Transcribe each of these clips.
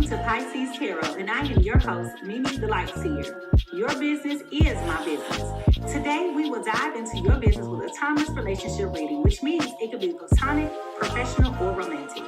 to Pisces Tarot, and I am your host, Mimi the Light Seer. Your business is my business. Today, we will dive into your business with a timeless relationship reading, which means it could be platonic, professional, or romantic.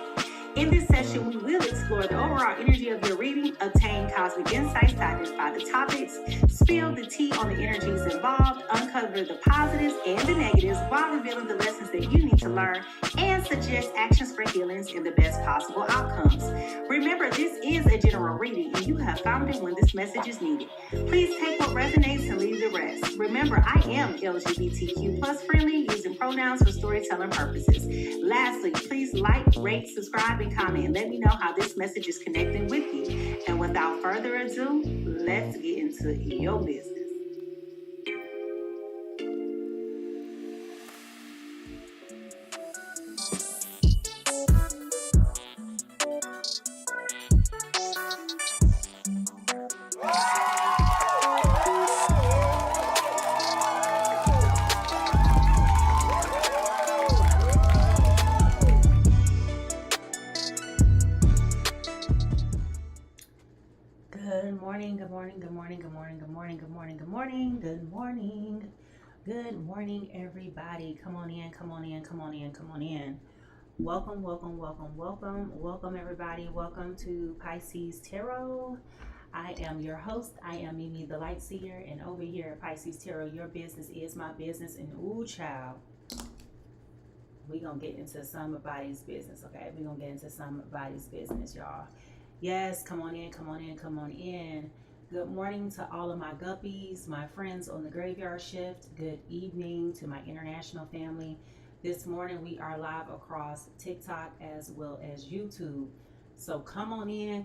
In this session, we will explore the overall energy of your reading, obtain cosmic insights to identify the topics, spill the tea on the energies involved, uncover the positives and the negatives while revealing the lessons that you need to learn, and suggest actions for healings and the best possible outcomes. Remember, this is a general reading, and you have found it when this message is needed. Please take what resonates and leave the rest. Remember, I am LGBTQ plus friendly, using pronouns for storytelling purposes. Lastly, please like, rate, subscribe, and comment, and let me know how this message is connecting with you. And without further ado, let's get into your business. Good morning, everybody. Come on in. Welcome, everybody. Welcome to Pisces Tarot. I am your host. I am Mimi the Light Seer, and over here at Pisces Tarot, your business is my business. And ooh, child, we gonna get into somebody's business, okay? We gonna get into somebody's business, y'all. Yes, come on in. Good morning to all of my guppies, my friends on the graveyard shift. Good evening to my international family. This morning we are live across TikTok as well as YouTube. So come on in,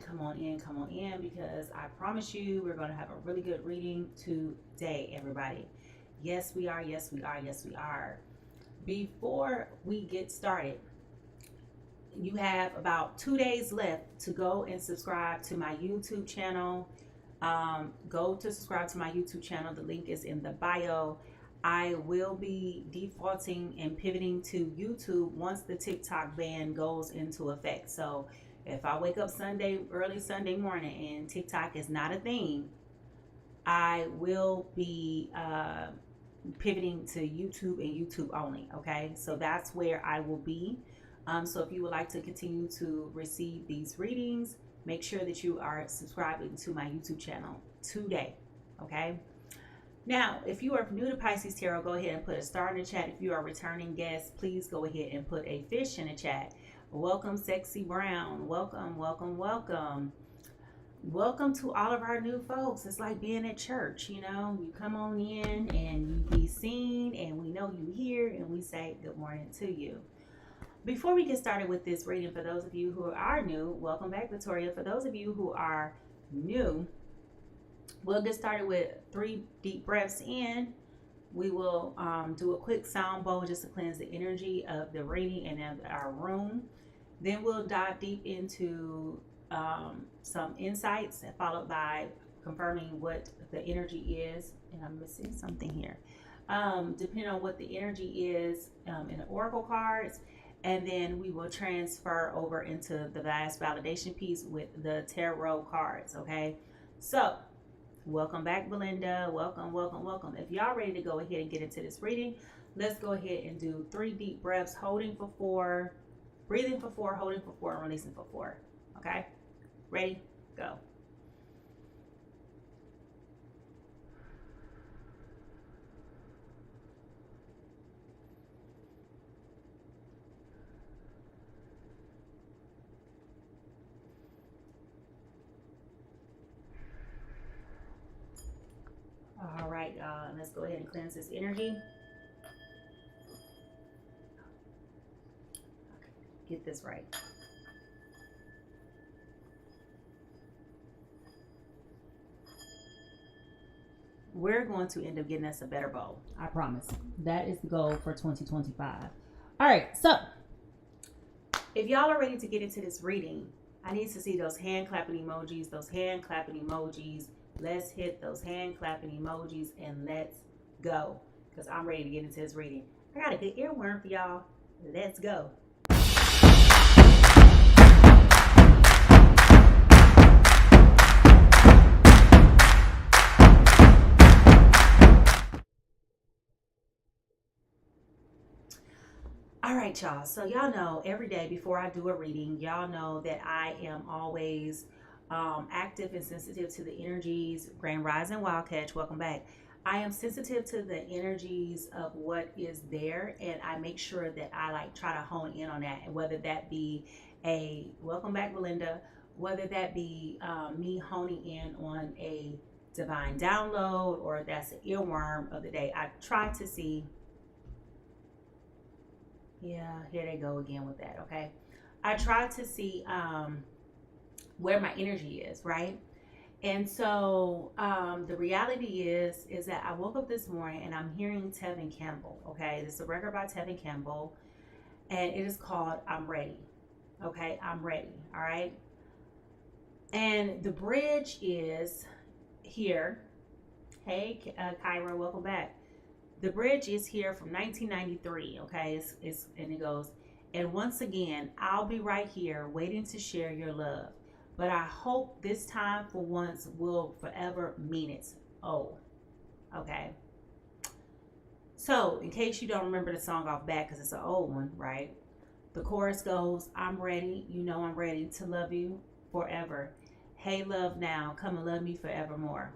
because I promise you we're going to have a really good reading today, everybody. Yes, we are. Before we get started, you have about 2 days left to go and subscribe to my YouTube channel. Go to subscribe to my YouTube channel. The link is in the bio. I will be defaulting and pivoting to YouTube once the TikTok ban goes into effect. So if I wake up early Sunday morning and TikTok is not a thing, I will be pivoting to YouTube and YouTube only. Okay, so that's where I will be. So if you would like to continue to receive these readings, make sure that you are subscribing to my YouTube channel today, okay? Now, if you are new to Pisces Tarot, go ahead and put a star in the chat. If you are a returning guest, please go ahead and put a fish in the chat. Welcome, Sexy Brown. Welcome. Welcome to all of our new folks. It's like being at church, you know? You come on in and you be seen, and we know you here, and we say good morning to you. Before we get started with this reading, for those of you who are new, welcome back, Victoria. For those of you who are new, we'll get started with 3 deep breaths in. We will do a quick sound bowl just to cleanse the energy of the reading and of our room. Then we'll dive deep into some insights, followed by confirming what the energy is. And I'm missing something here. Depending on what the energy is in the oracle cards. And then we will transfer over into the last validation piece with the tarot cards, okay? So, welcome back, Belinda. Welcome. If y'all ready to go ahead and get into this reading, let's go ahead and do 3 deep breaths, holding for 4, breathing for 4, holding for 4, and releasing for 4, okay? Ready? Go. All right, let's go ahead and cleanse this energy. Okay, get this right. We're going to end up getting us a better bowl. I promise. That is the goal for 2025. All right, so if y'all are ready to get into this reading, I need to see those hand clapping emojis, Let's hit those hand clapping emojis and let's go, because I'm ready to get into this reading. I got a good earworm for y'all. Let's go. All right, y'all. So y'all know every day before I do a reading, y'all know that I am always active and sensitive to the energies. Grand Rising Wildcatch, welcome back. I am sensitive to the energies of what is there, and I make sure that I like try to hone in on that, and whether that be a welcome back, Melinda, whether that be me honing in on a divine download or that's an earworm of the day. I try to see. Yeah, here they go again with that. Okay, I try to see where my energy is, right? And so the reality is that I woke up this morning and I'm hearing Tevin Campbell. Okay, this is a record by Tevin Campbell, and it is called "I'm Ready." Okay, I'm ready. All right, and the bridge is here. Hey, Kyra, welcome back. The bridge is here from 1993. Okay, it's and it goes, and once again, I'll be right here waiting to share your love. But I hope this time for once will forever mean it. Oh, okay. So, in case you don't remember the song off bat, because it's an old one, right? The chorus goes, I'm ready, you know I'm ready to love you forever. Hey, love now, come and love me forevermore.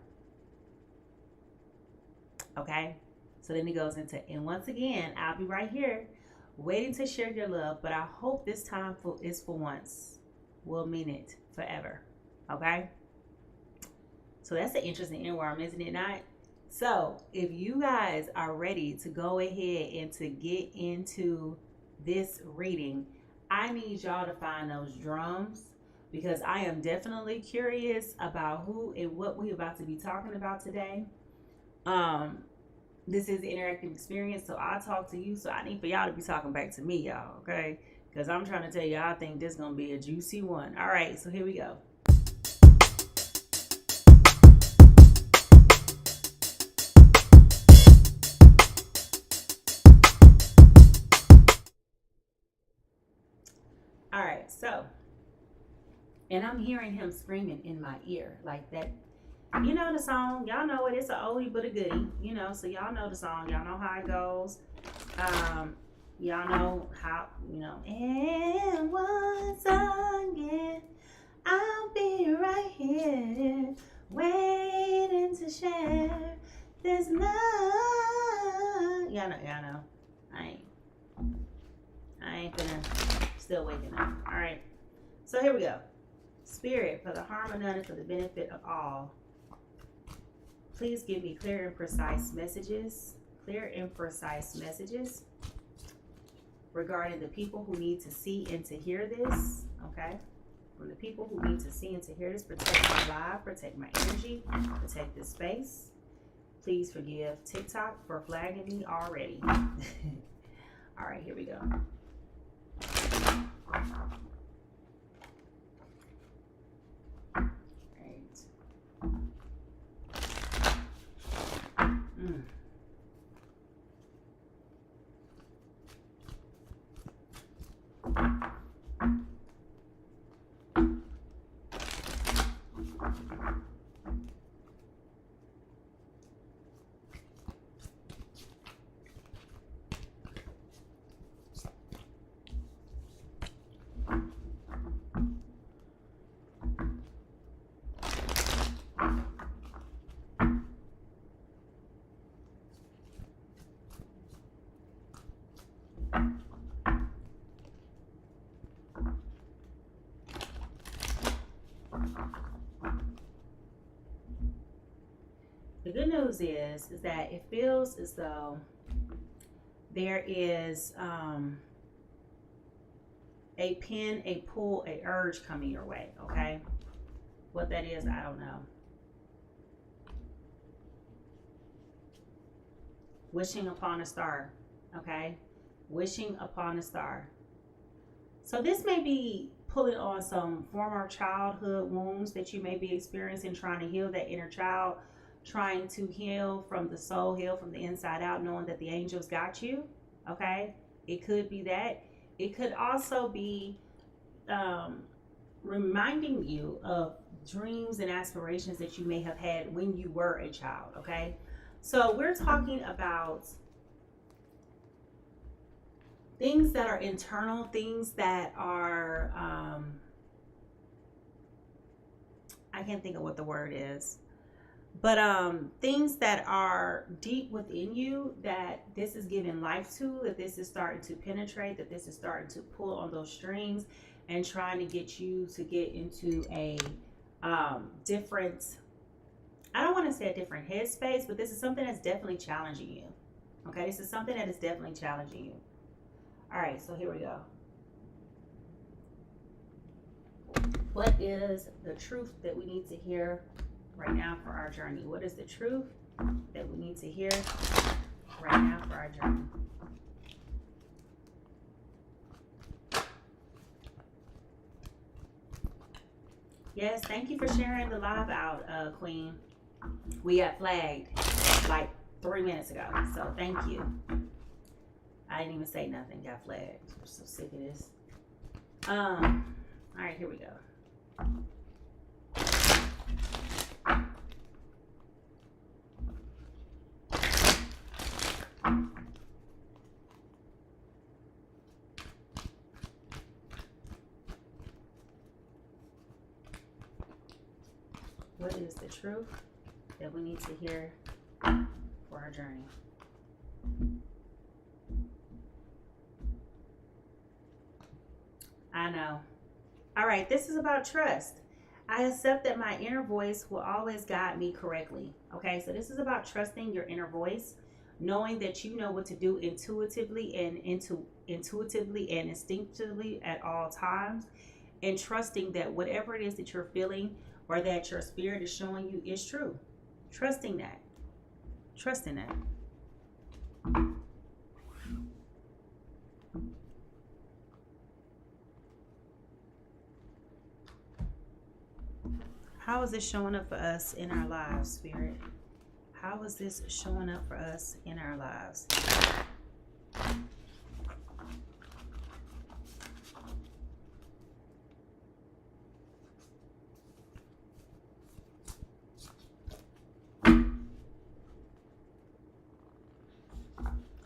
Okay? So then it goes into, and once again, I'll be right here waiting to share your love, but I hope this time is for once. We'll mean it forever. Okay? So that's an interesting earworm, isn't it not? So if you guys are ready to go ahead and to get into this reading, I need y'all to find those drums because I am definitely curious about who and what we're about to be talking about today. This is the interactive experience, so I'll talk to you. So I need for y'all to be talking back to me, y'all, okay? Because I'm trying to tell you, I think this is going to be a juicy one. All right, so here we go. All right, so, and I'm hearing him screaming in my ear like that. You know the song, y'all know it. It's a oldie but a goodie, you know. So y'all know the song, y'all know how it goes. Y'all know how, you know. And once again, I'll be right here, waiting to share this love. Y'all know. I ain't gonna still waking up. All right. So here we go. Spirit, for the harm of none and for the benefit of all. Please give me clear and precise messages regarding the people who need to see and to hear this, okay? From the people who need to see and to hear this, protect my life, protect my energy, protect this space. Please forgive TikTok for flagging me already. All right, here we go. The good news is that it feels as though there is a pin, a pull, a urge coming your way, okay? What that is, I don't know. Wishing upon a star, okay? Wishing upon a star. So this may be pulling on some former childhood wounds that you may be experiencing, trying to heal that inner child, trying to heal from the soul, heal from the inside out, knowing that the angels got you, okay? It could be that. It could also be reminding you of dreams and aspirations that you may have had when you were a child, okay? So we're talking about things that are internal, things that are, I can't think of what the word is, but things that are deep within you that this is giving life to, that this is starting to penetrate, that this is starting to pull on those strings and trying to get you to get into a different, I don't want to say a different headspace, but this is something that's definitely challenging you. Okay, this is something that is definitely challenging you. All right, so here we go. What is the truth that we need to hear right now for our journey? What is the truth that we need to hear right now for our journey? Yes, thank you for sharing the live out, Queen. We got flagged like 3 minutes ago, so thank you. I didn't even say nothing, got flagged. I'm so sick of this. All right, here we go. What is the truth that we need to hear for our journey? I know. All right, this is about trust. I accept that my inner voice will always guide me correctly. Okay, so this is about trusting your inner voice, knowing that you know what to do intuitively and instinctively at all times, and trusting that whatever it is that you're feeling or that your spirit is showing you is true. Trusting that. Trusting that. How is this showing up for us in our lives, Spirit? How is this showing up for us in our lives?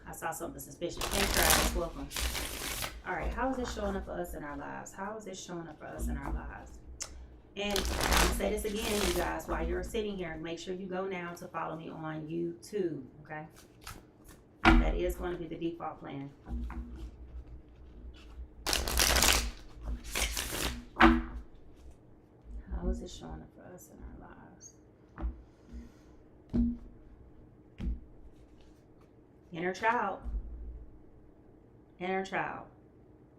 I saw something suspicious. Thanks, guys. Welcome. All right, how is this showing up for us in our lives? How is this showing up for us in our lives? And I'm going to say this again, you guys, while you're sitting here, make sure you go now to follow me on YouTube, okay? That is going to be the default plan. How is it showing up for us in our lives? Inner child. Inner child.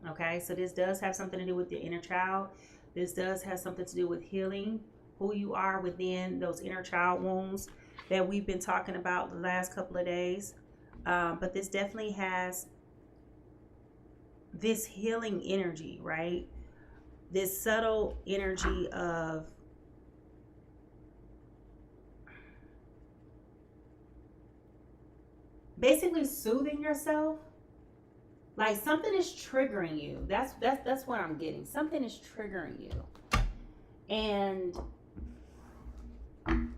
Okay, so this does have something to do with your inner child. This does have something to do with healing who you are within those inner child wounds that we've been talking about the last couple of days. But this definitely has this healing energy, right? This subtle energy of basically soothing yourself. Like something is triggering you. That's what I'm getting. Something is triggering you. And I'm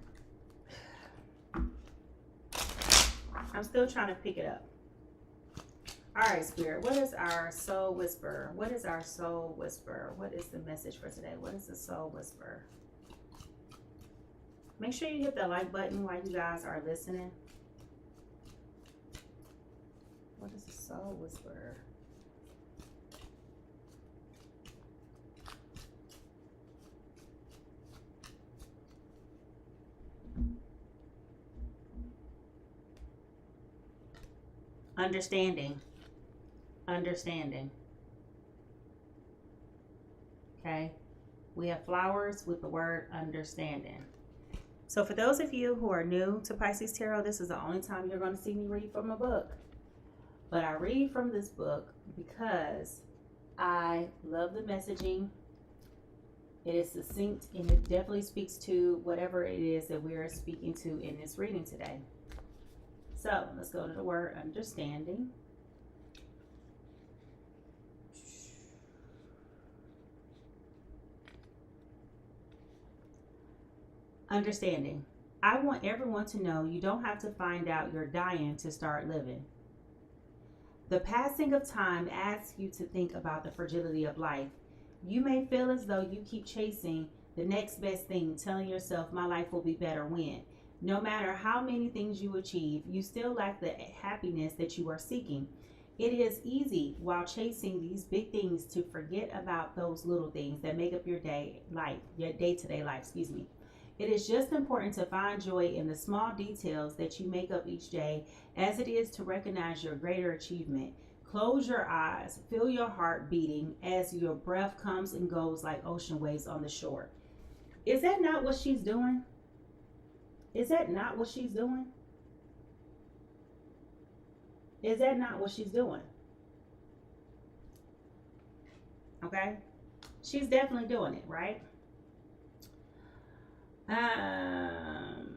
still trying to pick it up. All right, Spirit. What is our soul whisper? What is our soul whisper? What is the message for today? What is the soul whisper? Make sure you hit the like button while you guys are listening. What is the soul whisper? Understanding. Understanding. Okay. We have flowers with the word understanding. So for those of you who are new to Pisces Tarot, this is the only time you're going to see me read from a book. But I read from this book because I love the messaging. It is succinct and it definitely speaks to whatever it is that we are speaking to in this reading today. So let's go to the word understanding. Understanding. I want everyone to know you don't have to find out you're dying to start living. The passing of time asks you to think about the fragility of life. You may feel as though you keep chasing the next best thing, telling yourself, my life will be better when. No matter how many things you achieve, you still lack the happiness that you are seeking. It is easy while chasing these big things to forget about those little things that make up your day-to-day life, It is just important to find joy in the small details that you make up each day as it is to recognize your greater achievement. Close your eyes, feel your heart beating as your breath comes and goes like ocean waves on the shore. Is that not what she's doing? Is that not what she's doing? Is that not what she's doing? Okay? She's definitely doing it, right?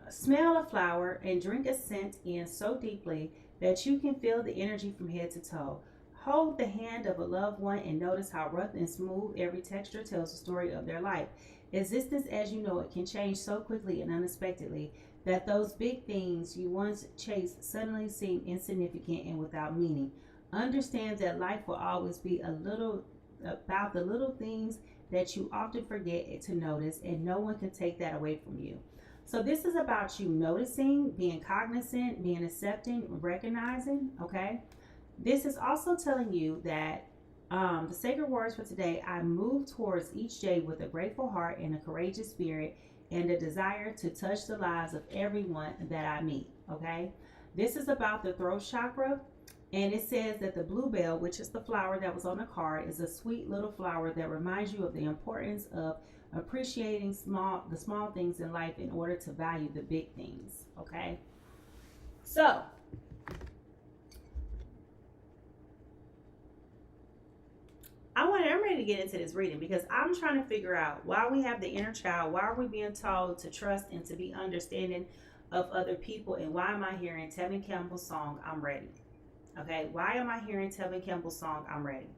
Smell a flower and drink a scent in so deeply that you can feel the energy from head to toe. Hold the hand of a loved one and notice how rough and smooth every texture tells the story of their life. Existence as you know it can change so quickly and unexpectedly that those big things you once chased suddenly seem insignificant and without meaning. Understand that life will always be a little about the little things that you often forget to notice, and no one can take that away from you. So this is about you noticing, being cognizant, being accepting, recognizing, okay? This is also telling you that the sacred words for today, I move towards each day with a grateful heart and a courageous spirit and a desire to touch the lives of everyone that I meet, okay? This is about the throat chakra, and it says that the bluebell, which is the flower that was on the card, is a sweet little flower that reminds you of the importance of appreciating the small things in life in order to value the big things, okay? So, I'm ready to get into this reading because I'm trying to figure out why we have the inner child, why are we being told to trust and to be understanding of other people, and why am I hearing Tevin Campbell's song, I'm Ready? Okay, why am I hearing Tevin Campbell's song, I'm Ready?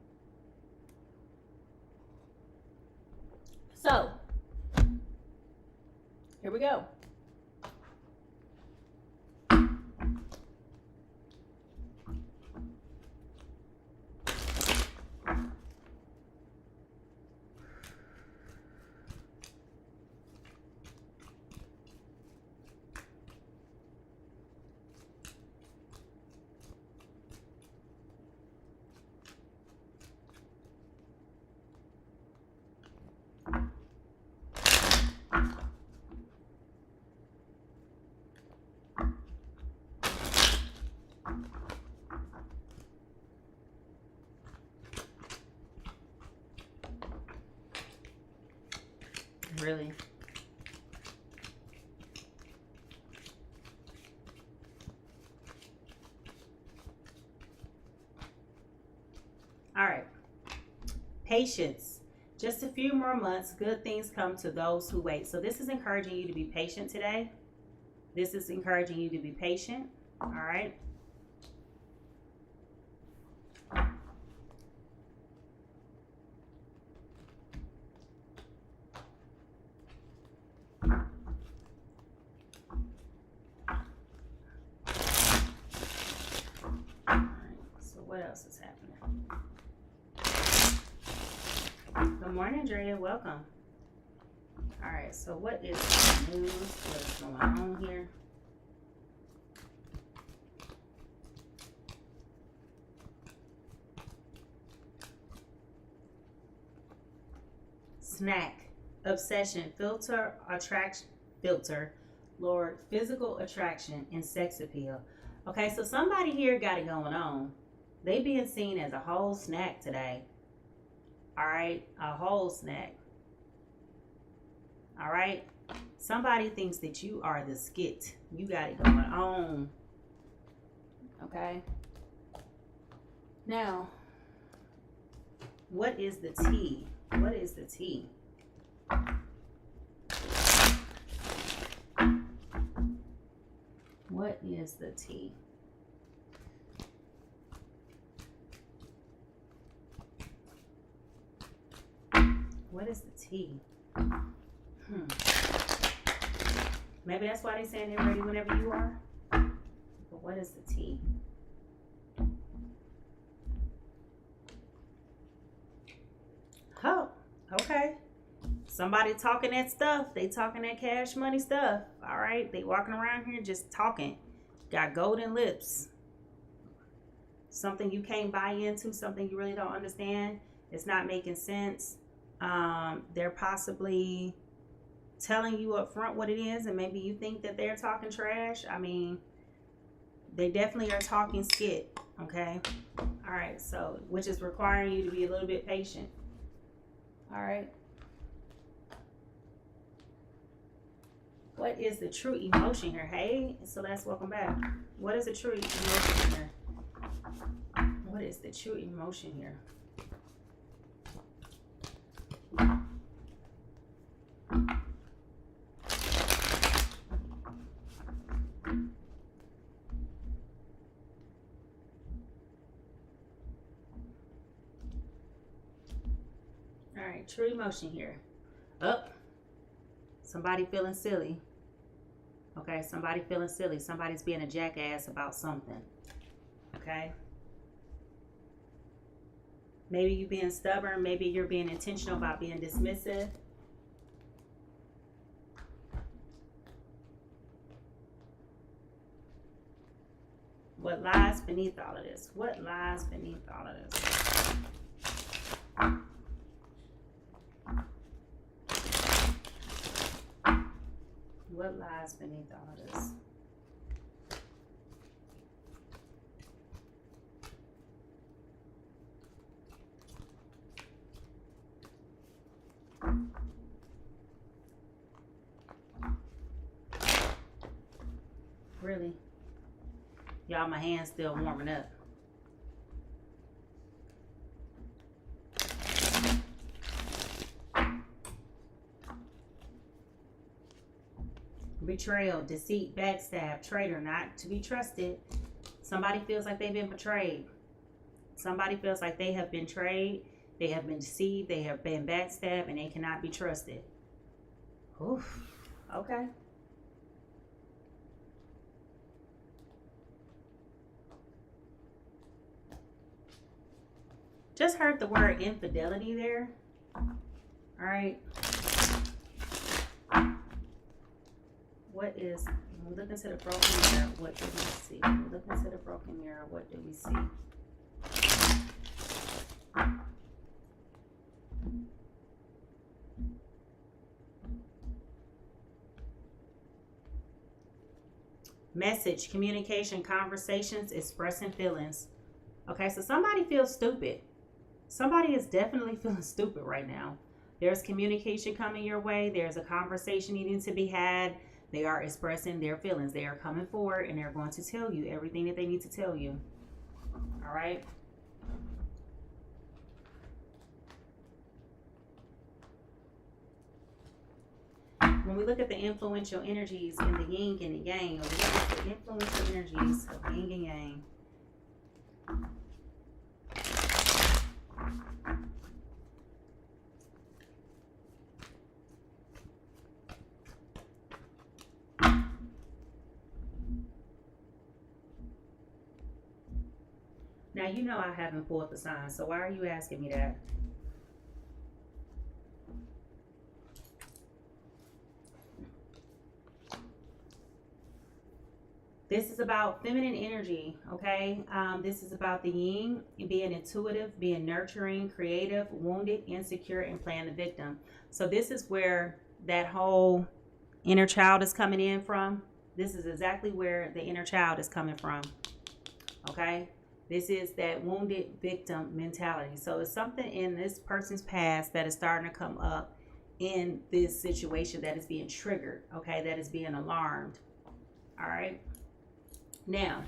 So, here we go. Really? All right. Patience. Just a few more months, good things come to those who wait. So this is encouraging you to be patient today. This is encouraging you to be patient. All right. What else is happening? Good morning, Drea. Welcome. All right, so what is the news? What is going on here? Snack, obsession, filter, attraction, Lord, physical attraction, and sex appeal. Okay, so somebody here got it going on. They being seen as a whole snack today. All right, a whole snack. All right, somebody thinks that you are the skit. You got it going on. Okay. Now, what is the tea? What is the tea? What is the tea? What is the tea? Maybe that's why they're saying they're ready whenever you are. But what is the tea? Okay. Somebody talking that stuff. They talking that cash money stuff. All right. They walking around here just talking. Got golden lips. Something you can't buy into. Something you really don't understand. It's not making sense. They're possibly telling you up front what it is, and maybe you think that they're talking trash. I mean, they definitely are talking skit. Okay. All right. So, which is requiring you to be a little bit patient. All right. What is the true emotion here? Hey, Celeste, welcome back. What is the true emotion here? What is the true emotion here? All right, true emotion here. Up. Somebody feeling silly. Okay, somebody feeling silly. Somebody's being a jackass about something. Okay. Maybe you being stubborn. Maybe you're being intentional about being dismissive. What lies beneath all of this? What lies beneath all of this? What lies beneath all of this? Really? Y'all, my hand's still warming up. Betrayal, deceit, backstab, traitor, not to be trusted. Somebody feels like they've been betrayed. Somebody feels like they have been betrayed. They have been deceived. They have been backstabbed, and they cannot be trusted. Oof. Okay. Just heard the word infidelity there. All right. What is, when we look into the broken mirror, what do we see? When we look into the broken mirror, what do we see? Message, communication, conversations, expressing feelings. Okay, so somebody feels stupid. Somebody is definitely feeling stupid right now. There's communication coming your way. There's a conversation needing to be had. They are expressing their feelings. They are coming forward and they're going to tell you everything that they need to tell you. All right. When we look at the influential energies in the yin and the yang, or the influential energies of yin and yang. Now, you know I haven't pulled the sign, so why are you asking me that? This is about feminine energy, okay? This is about the yin, being intuitive, being nurturing, creative, wounded, insecure, and playing the victim. So this is where that whole inner child is coming in from. This is exactly where the inner child is coming from, okay? This is that wounded victim mentality. So it's something in this person's past that is starting to come up in this situation that is being triggered, okay? That is being alarmed, all right? Now,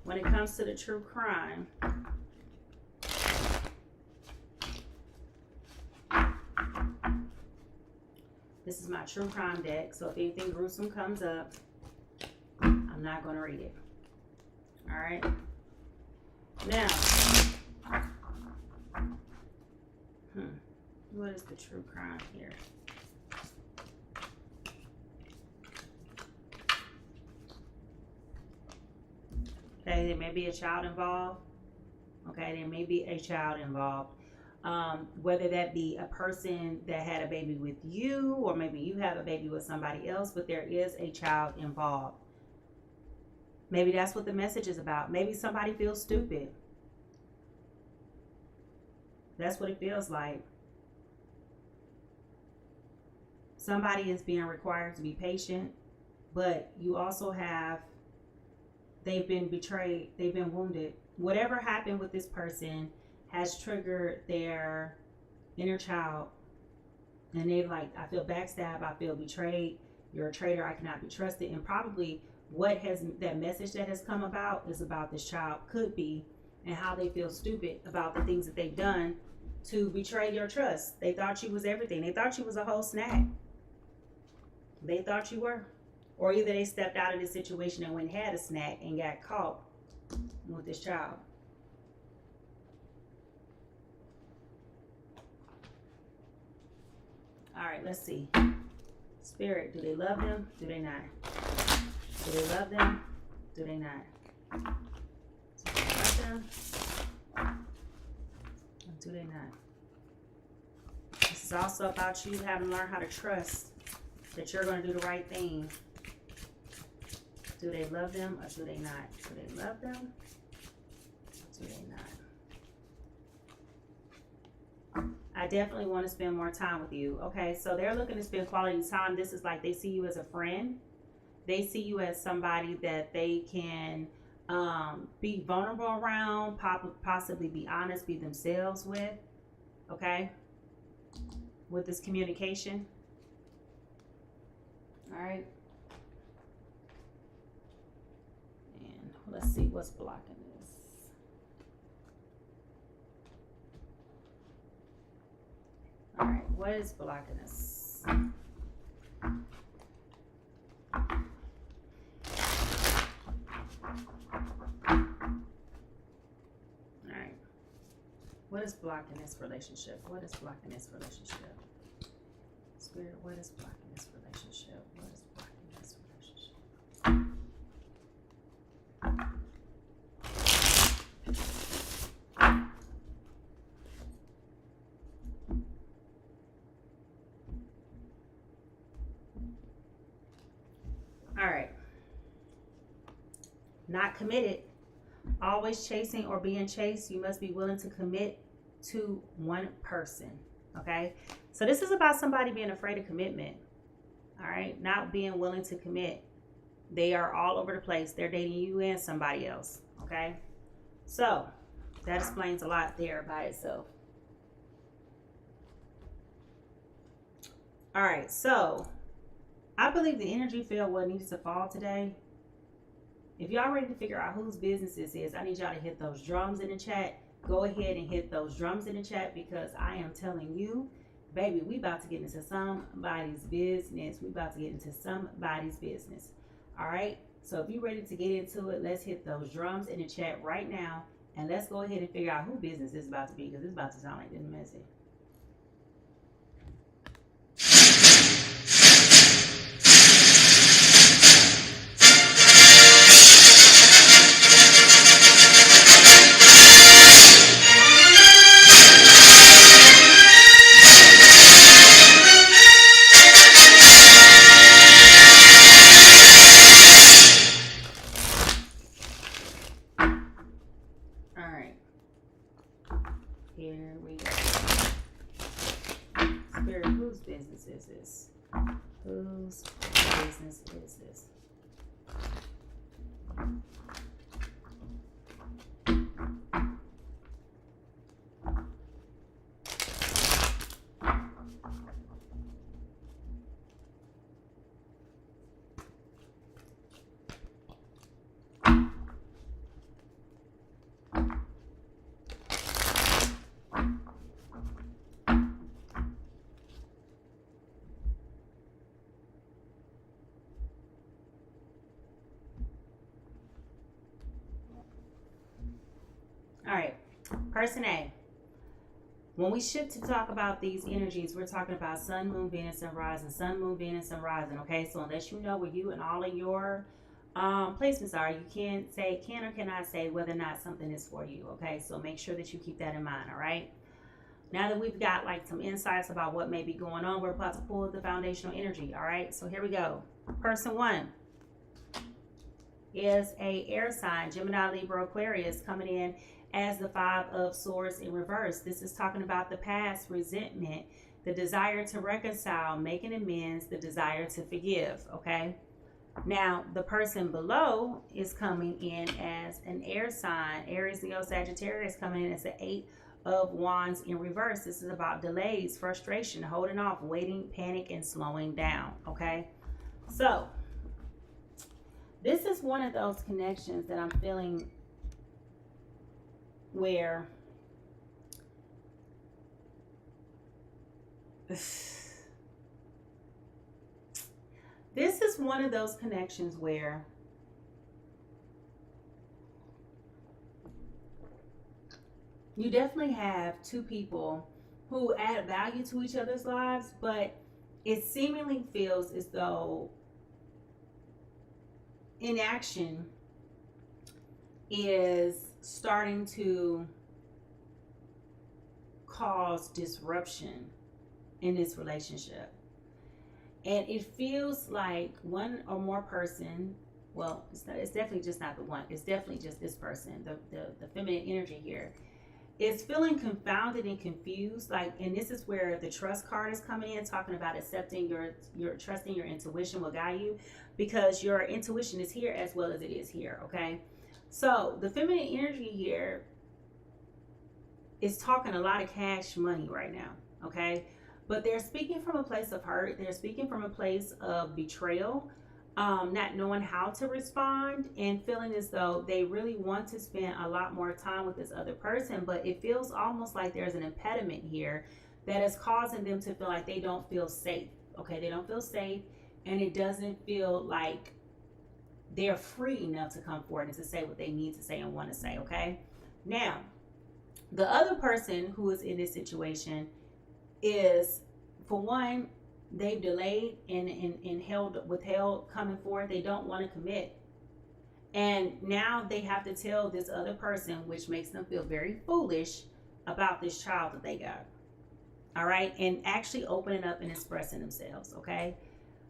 when it comes to the true crime, this is my true crime deck, so if anything gruesome comes up, I'm not going to read it. All right? Now, what is the true crime here? Okay, there may be a child involved. Okay, there may be a child involved. Whether that be a person that had a baby with you, or maybe you have a baby with somebody else, but there is a child involved. Maybe that's what the message is about. Maybe somebody feels stupid. That's what it feels like. Somebody is being required to be patient, but you also have, they've been betrayed, they've been wounded. Whatever happened with this person has triggered their inner child. And they're like, I feel backstabbed, I feel betrayed, you're a traitor, I cannot be trusted. And probably what has, that message that has come about is about this child, could be, and how they feel stupid about the things that they've done to betray your trust. They thought you was everything. They thought you was a whole snack. They thought you were. Or either they stepped out of this situation and went and had a snack and got caught with this child. All right, let's see. Spirit, do they love them? Do they not? Do they love them? Do they not? Do they love them? Or do they not? This is also about you having to learn how to trust that you're going to do the right thing. Do they love them or do they not? Do they love them or do they not? I definitely want to spend more time with you. Okay, so they're looking to spend quality time. This is like they see you as a friend. They see you as somebody that they can be vulnerable around, possibly be honest, be themselves with. Okay, with this communication. All right. And let's see what's blocking this. All right, what is blocking this? Alright. What is blocking this relationship? What is blocking this relationship? Spirit, what is blocking this relationship? What is blocking this relationship? Alright. Not committed. Always chasing or being chased. You must be willing to commit to one person. Okay, so this is about somebody being afraid of commitment. All right, not being willing to commit. They are all over the place. They're dating you and somebody else. Okay, so that explains a lot there by itself. All right, so I believe the energy field what needs to fall today. If y'all ready to figure out whose business this is, I need y'all to hit those drums in the chat. Go ahead and hit those drums in the chat, because I am telling you, baby, we about to get into somebody's business. We about to get into somebody's business. All right. So if you're ready to get into it, let's hit those drums in the chat right now. And let's go ahead and figure out who business this is about to be, because it's about to sound like this messy. Here we go. Spirit, whose business is this? Whose business is this? All right, person A. When we shift to talk about these energies, we're talking about sun, moon, Venus, and rising. Sun, moon, Venus, and rising. Okay, so unless you know where you and all of your placements are. You can or cannot say whether or not something is for you. Okay, so make sure that you keep that in mind. All right. Now that we've got like some insights about what may be going on, we're about to pull the foundational energy. All right, so here we go. Person one is a air sign, Gemini, Libra, Aquarius, coming in as the Five of Swords in reverse. This is talking about the past, resentment, the desire to reconcile, making amends, the desire to forgive. Okay. Now, the person below is coming in as an air sign, Aries, Leo, Sagittarius, coming in as the Eight of Wands in reverse. This is about delays, frustration, holding off, waiting, panic, and slowing down. Okay. So, this is one of those connections that I'm feeling where this is one of those connections where you definitely have two people who add value to each other's lives, but it seemingly feels as though inaction is starting to cause disruption in this relationship. And it feels like one or more person, well, it's definitely just not the one, it's definitely just this person, the feminine energy here, is feeling confounded and confused. Like, and this is where the trust card is coming in, talking about accepting your trusting your intuition will guide you, because your intuition is here as well as it is here. Okay, so the feminine energy here is talking a lot of cash money right now. Okay, but they're speaking from a place of hurt. They're speaking from a place of betrayal, not knowing how to respond, and feeling as though they really want to spend a lot more time with this other person, but it feels almost like there's an impediment here that is causing them to feel like they don't feel safe. Okay, they don't feel safe, and it doesn't feel like they're free enough to come forward and to say what they need to say and want to say. Okay, now the other person who is in this situation is, for one, they've delayed and withheld coming forward. They don't want to commit, and now they have to tell this other person, which makes them feel very foolish about this child that they got. All right, and actually opening up and expressing themselves. Okay,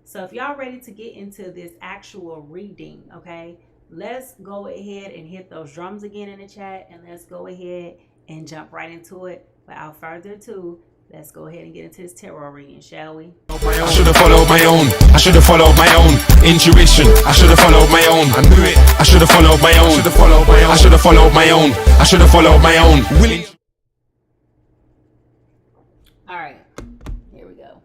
so if y'all ready to get into this actual reading, okay, let's go ahead and hit those drums again in the chat, and let's go ahead and jump right into it. Without further ado, let's go ahead and get into this tarot reading, shall we? I should have followed my own. I should have followed my own intuition. I should have followed my own. I knew it. I should have followed my own. I should have followed my own. I should have followed my own. I should have followed my own. Willing. All right, here we go.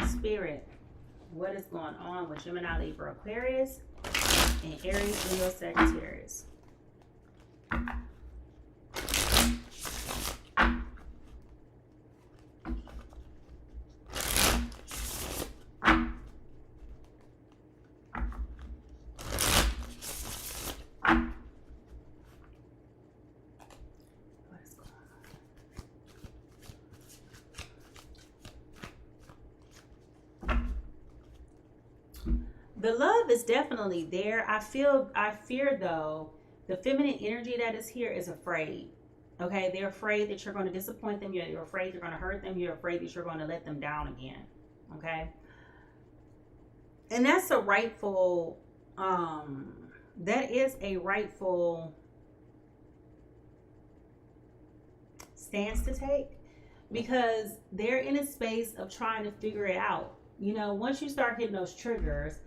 Spirit, what is going on with Gemini, Libra, Aquarius, and Aries, Leo, Sagittarius? The love is definitely there. I fear though, the feminine energy that is here is afraid. Okay, they're afraid that you're going to disappoint them. You're afraid you're going to hurt them. You're afraid that you're going to let them down again. Okay, and that's a rightful, that is a rightful stance to take, because they're in a space of trying to figure it out. You know, once you start hitting those triggers,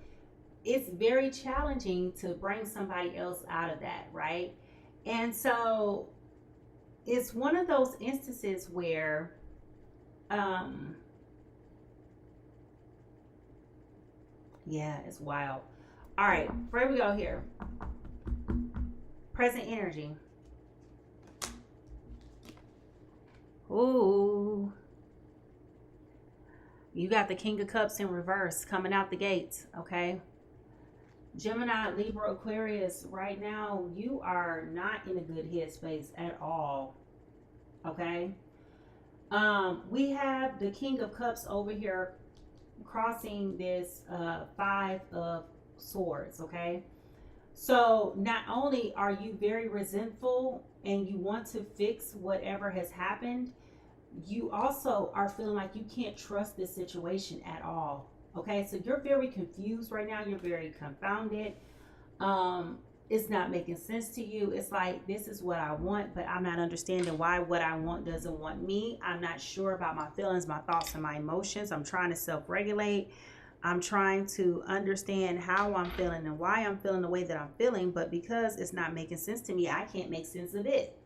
it's very challenging to bring somebody else out of that, right? And so it's one of those instances where yeah, it's wild. All right, where we go here. Present energy. Ooh, you got the King of Cups in reverse coming out the gates. Okay, Gemini, Libra, Aquarius, right now you are not in a good headspace at all. Okay. We have the King of Cups over here crossing this Five of Swords. Okay. So not only are you very resentful and you want to fix whatever has happened, you also are feeling like you can't trust this situation at all. Okay, so you're very confused right now. You're very confounded. It's not making sense to you. It's like, this is what I want, but I'm not understanding why what I want doesn't want me. I'm not sure about my feelings, my thoughts, and my emotions. I'm trying to self-regulate. I'm trying to understand how I'm feeling and why I'm feeling the way that I'm feeling, but because it's not making sense to me, I can't make sense of it.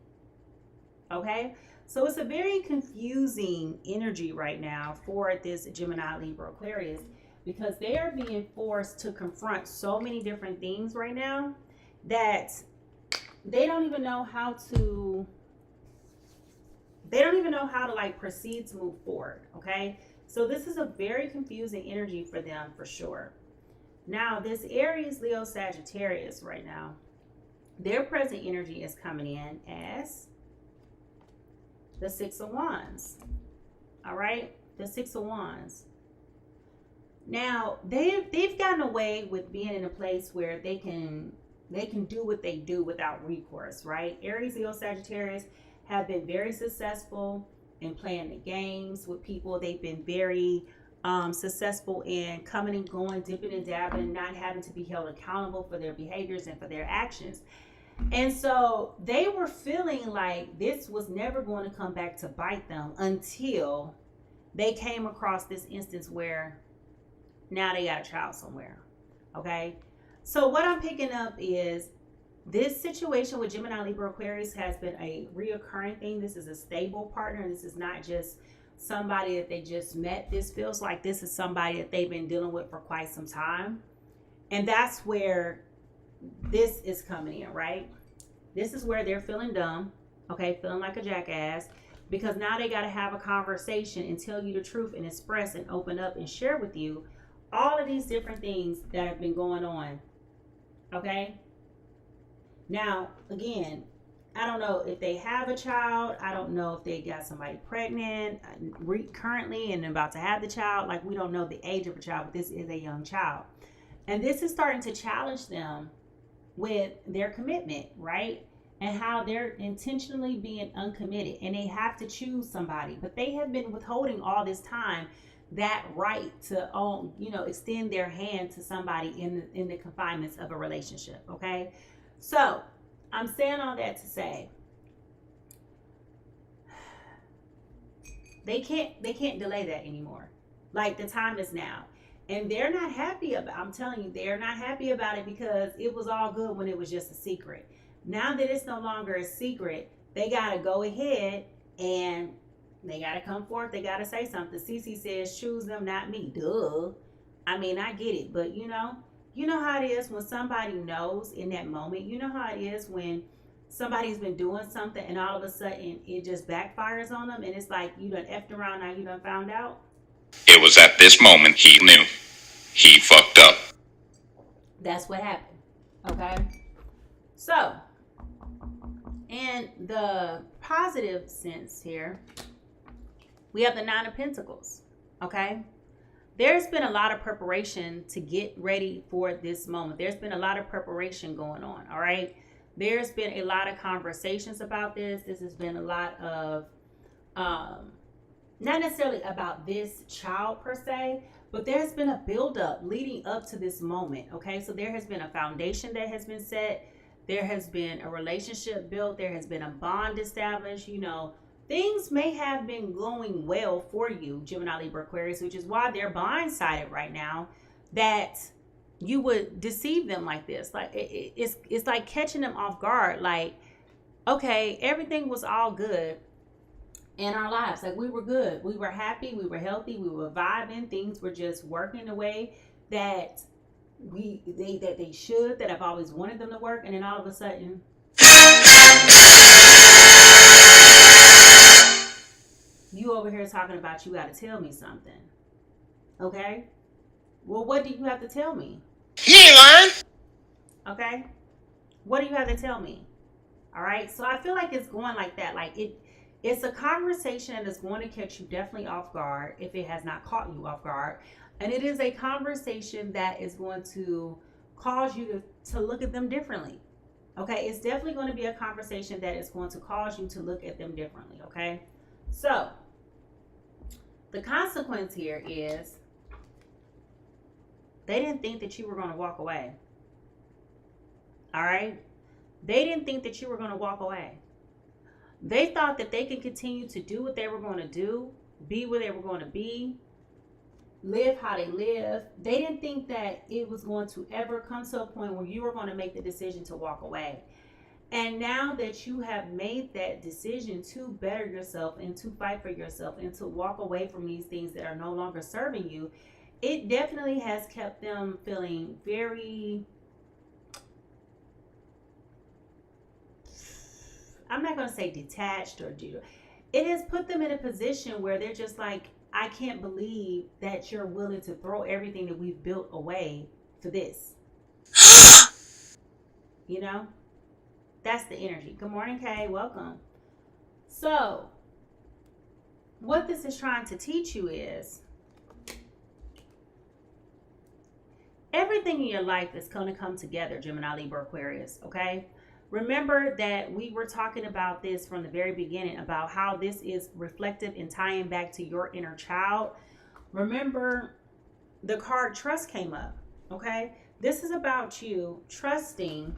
Okay? So it's a very confusing energy right now for this Gemini, Libra, Aquarius, because they are being forced to confront so many different things right now that they don't even know how to like proceed to move forward. Okay? So this is a very confusing energy for them for sure. Now, this Aries, Leo, Sagittarius right now, their present energy is coming in as the Six of Wands. All right, the Six of Wands. Now they've gotten away with being in a place where they can do what they do without recourse, right? Aries, Leo, Sagittarius have been very successful in playing the games with people. They've been very successful in coming and going, dipping and dabbing, not having to be held accountable for their behaviors and for their actions. And so they were feeling like this was never going to come back to bite them until they came across this instance where now they got a child somewhere. Okay. So what I'm picking up is this situation with Gemini, Libra, Aquarius has been a reoccurring thing. This is a stable partner. This is not just somebody that they just met. This feels like this is somebody that they've been dealing with for quite some time. And that's where this is coming in, right? This is where they're feeling dumb, okay, feeling like a jackass, because now they got to have a conversation and tell you the truth and express and open up and share with you all of these different things that have been going on, okay? Now, again, I don't know if they have a child. I don't know if they got somebody pregnant currently and about to have the child. Like, we don't know the age of a child, but this is a young child. And this is starting to challenge them with their commitment, right? And how they're intentionally being uncommitted and they have to choose somebody, but they have been withholding all this time that right to extend their hand to somebody in the confinements of a relationship. Okay, so I'm saying all that to say they can't delay that anymore. Like, the time is now. And they're not happy about, I'm telling you, they're not happy about it because it was all good when it was just a secret. Now that it's no longer a secret, they got to go ahead and they got to come forth. They got to say something. Cece says, choose them, not me. Duh. I mean, I get it. But, you know how it is when somebody knows in that moment. You know how it is when somebody's been doing something and all of a sudden it just backfires on them. And it's like, you done effed around, now you done found out. It was at this moment he knew. He fucked up. That's what happened. Okay? So, in the positive sense here, we have the Nine of Pentacles. Okay? There's been a lot of preparation to get ready for this moment. There's been a lot of preparation going on. All right? There's been a lot of conversations about this. This has been a lot of not necessarily about this child per se, but there's been a buildup leading up to this moment. Okay, so there has been a foundation that has been set. There has been a relationship built. There has been a bond established. Things may have been going well for you, Gemini, Libra, Aquarius, which is why they're blindsided right now that you would deceive them like this. Like, it's like catching them off guard. Like, okay, everything was all good in our lives. Like, we were good, we were happy, we were healthy, we were vibing, things were just working the way that they should, that I've always wanted them to work. And then all of a sudden, you over here talking about you got to tell me something. Okay, well, what do you have to tell me? You ain't lying. Okay, what do you have to tell me? All right, so I feel like it's going like that. Like, It's a conversation that is going to catch you definitely off guard if it has not caught you off guard. And it is a conversation that is going to cause you to look at them differently. Okay, it's definitely going to be a conversation that is going to cause you to look at them differently. Okay, so the consequence here is they didn't think that you were going to walk away. All right, they didn't think that you were going to walk away. They thought that they could continue to do what they were going to do, be where they were going to be, live how they live. They didn't think that it was going to ever come to a point where you were going to make the decision to walk away. And now that you have made that decision to better yourself and to fight for yourself and to walk away from these things that are no longer serving you, it definitely has kept them feeling very, I'm not going to say detached or it has put them in a position where they're just like, I can't believe that you're willing to throw everything that we've built away for this. You know, that's the energy. Good morning, Kay. Welcome. So, what this is trying to teach you is everything in your life is going to come together, Gemini, Libra, Aquarius, okay? Remember that we were talking about this from the very beginning about how this is reflective and tying back to your inner child. Remember, the card trust came up, okay? This is about you trusting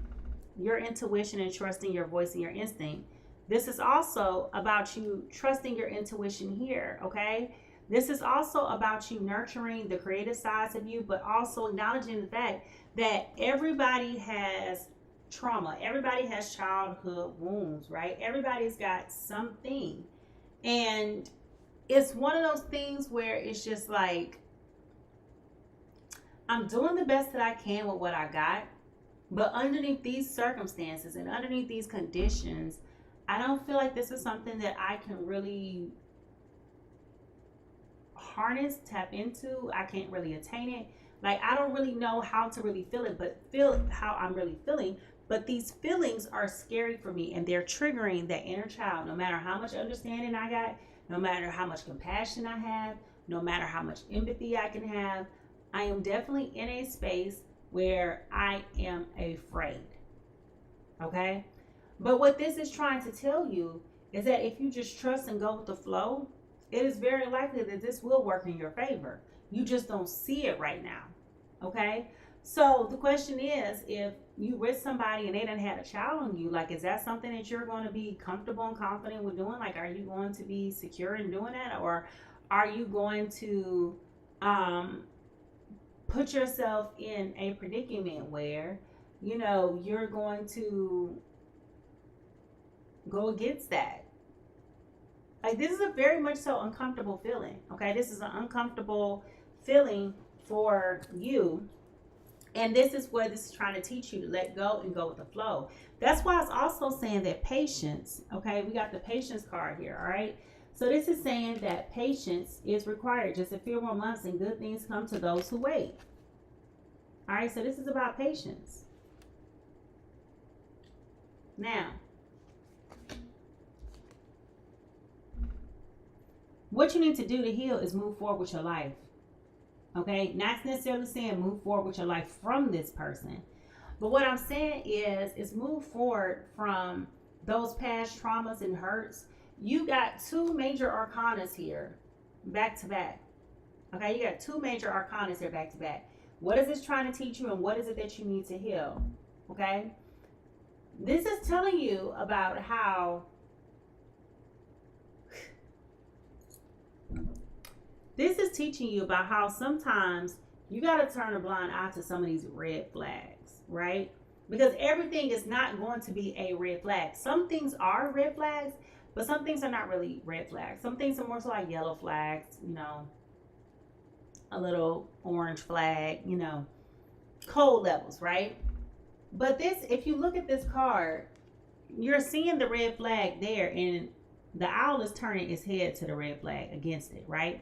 your intuition and trusting your voice and your instinct. This is also about you trusting your intuition here, okay? This is also about you nurturing the creative sides of you, but also acknowledging the fact that everybody has trauma. Everybody has childhood wounds, right? Everybody's got something. And it's one of those things where it's just like, I'm doing the best that I can with what I got. But underneath these circumstances and underneath these conditions, I don't feel like this is something that I can really harness, tap into. I can't really attain it. Like, I don't really know how to really feel it, but feel how I'm really feeling. But these feelings are scary for me, and they're triggering that inner child. No matter how much understanding I got, no matter how much compassion I have, no matter how much empathy I can have, I am definitely in a space where I am afraid. Okay? But what this is trying to tell you is that if you just trust and go with the flow, it is very likely that this will work in your favor. You just don't see it right now. Okay? So the question is, if you with somebody and they done had a child on you, like, is that something that you're going to be comfortable and confident with doing? Like, are you going to be secure in doing that? Or are you going to put yourself in a predicament where, you know, you're going to go against that? Like, this is a very much so uncomfortable feeling. Okay, this is an uncomfortable feeling for you. And this is where this is trying to teach you to let go and go with the flow. That's why it's also saying that patience, okay, we got the patience card here, all right? So this is saying that patience is required. Just a few more months and good things come to those who wait. All right, so this is about patience. Now, what you need to do to heal is move forward with your life. Okay, not necessarily saying move forward with your life from this person. But what I'm saying is move forward from those past traumas and hurts. You got two major arcanas here, back to back. Okay, you got two major arcanas here, back to back. What is this trying to teach you, and what is it that you need to heal? Okay, this is telling you about how this is teaching you about how sometimes you got to turn a blind eye to some of these red flags, right? Because everything is not going to be a red flag. Some things are red flags, but some things are not really red flags. Some things are more so like yellow flags, you know, a little orange flag, you know, cold levels, right? But this, if you look at this card, you're seeing the red flag there, and the owl is turning its head to the red flag against it, right?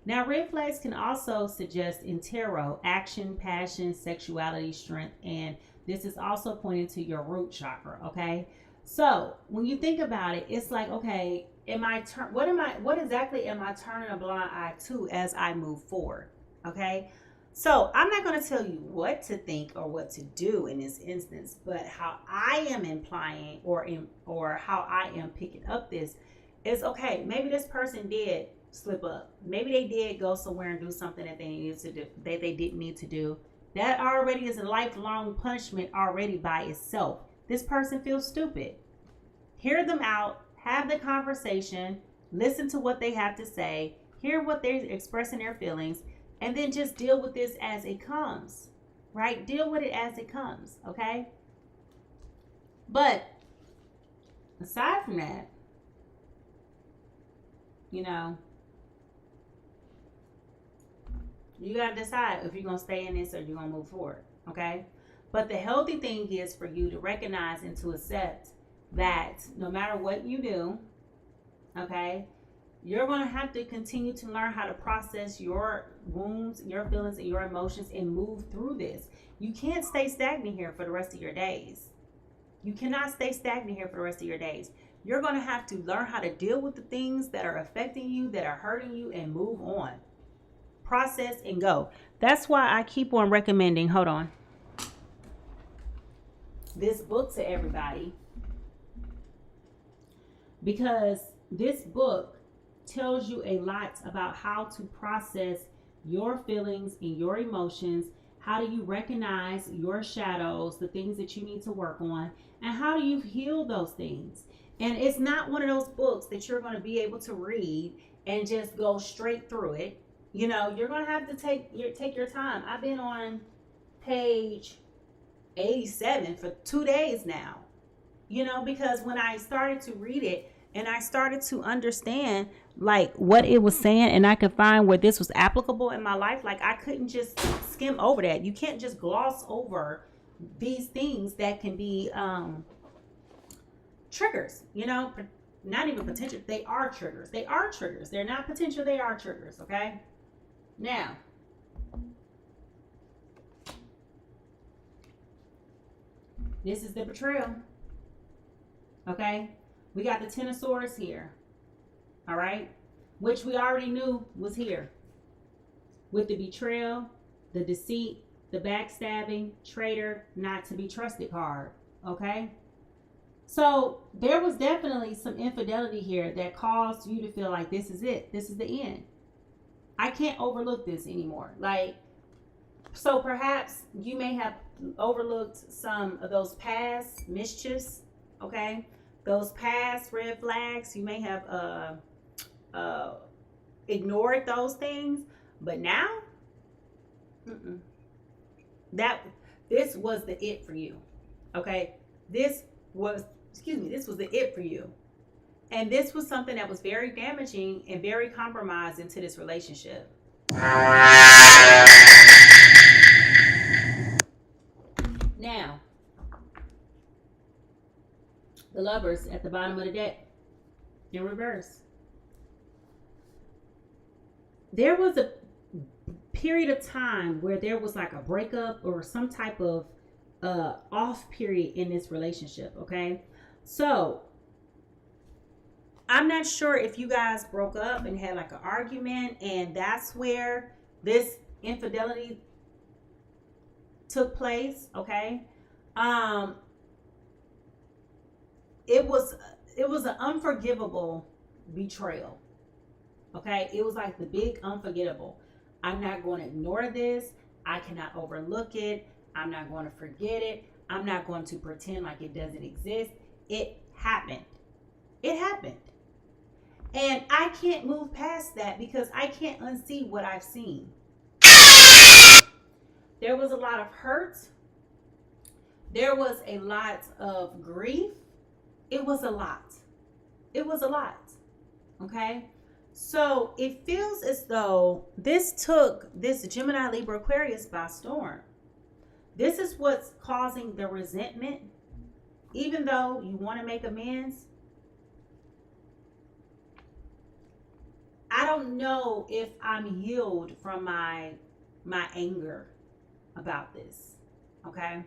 Now, red flags can also suggest in tarot action, passion, sexuality, strength, and this is also pointing to your root chakra, okay? So when you think about it, it's like, okay, what exactly am I turning a blind eye to as I move forward? Okay. So I'm not going to tell you what to think or what to do in this instance, but how I am implying or how I am picking up this is, okay, maybe this person did slip up. Maybe they did go somewhere and do something that they needed to do, that they didn't need to do. That already is a lifelong punishment already by itself. This person feels stupid. Hear them out, have the conversation, listen to what they have to say, hear what they're expressing their feelings, and then just deal with this as it comes, right? Deal with it as it comes, okay? But aside from that, you know, you got to decide if you're going to stay in this or you're going to move forward, okay? But the healthy thing is for you to recognize and to accept that no matter what you do, okay, you're going to have to continue to learn how to process your wounds, your feelings, and your emotions and move through this. You can't stay stagnant here for the rest of your days. You cannot stay stagnant here for the rest of your days. You're going to have to learn how to deal with the things that are affecting you, that are hurting you, and move on. Process and go. That's why I keep on recommending, hold on, this book to everybody, because this book tells you a lot about how to process your feelings and your emotions. How do you recognize your shadows, the things that you need to work on, and how do you heal those things? And it's not one of those books that you're going to be able to read and just go straight through it. You know, you're going to have to take your time. I've been on page 87 for 2 days now, you know, because when I started to read it and I started to understand like what it was saying, and I could find where this was applicable in my life, like I couldn't just skim over that. You can't just gloss over these things that can be triggers, you know, not even potential. They are triggers. They are triggers. They're not potential. They are triggers. Okay. Now, this is the betrayal. Okay. We got the Ten of Swords here. All right. Which we already knew was here. With the betrayal, the deceit, the backstabbing, traitor, not to be trusted card. Okay. So there was definitely some infidelity here that caused you to feel like this is it. This is the end. I can't overlook this anymore. Like, so perhaps you may have overlooked some of those past mischiefs. Okay. Those past red flags. You may have ignored those things. But now, this was the it for you. Okay. This was the it for you. And this was something that was very damaging and very compromising to this relationship. Now, the Lovers at the bottom of the deck in reverse. There was a period of time where there was like a breakup or some type of off period in this relationship. Okay. So I'm not sure if you guys broke up and had like an argument, and that's where this infidelity took place. Okay. It was an unforgivable betrayal. Okay. It was like the big unforgettable. I'm not going to ignore this. I cannot overlook it. I'm not going to forget it. I'm not going to pretend like it doesn't exist. It happened. It happened. And I can't move past that because I can't unsee what I've seen. There was a lot of hurt. There was a lot of grief. It was a lot. It was a lot. Okay? So it feels as though this took this Gemini, Libra, Aquarius by storm. This is what's causing the resentment. Even though you want to make amends, I don't know if I'm healed from my anger about this. Okay?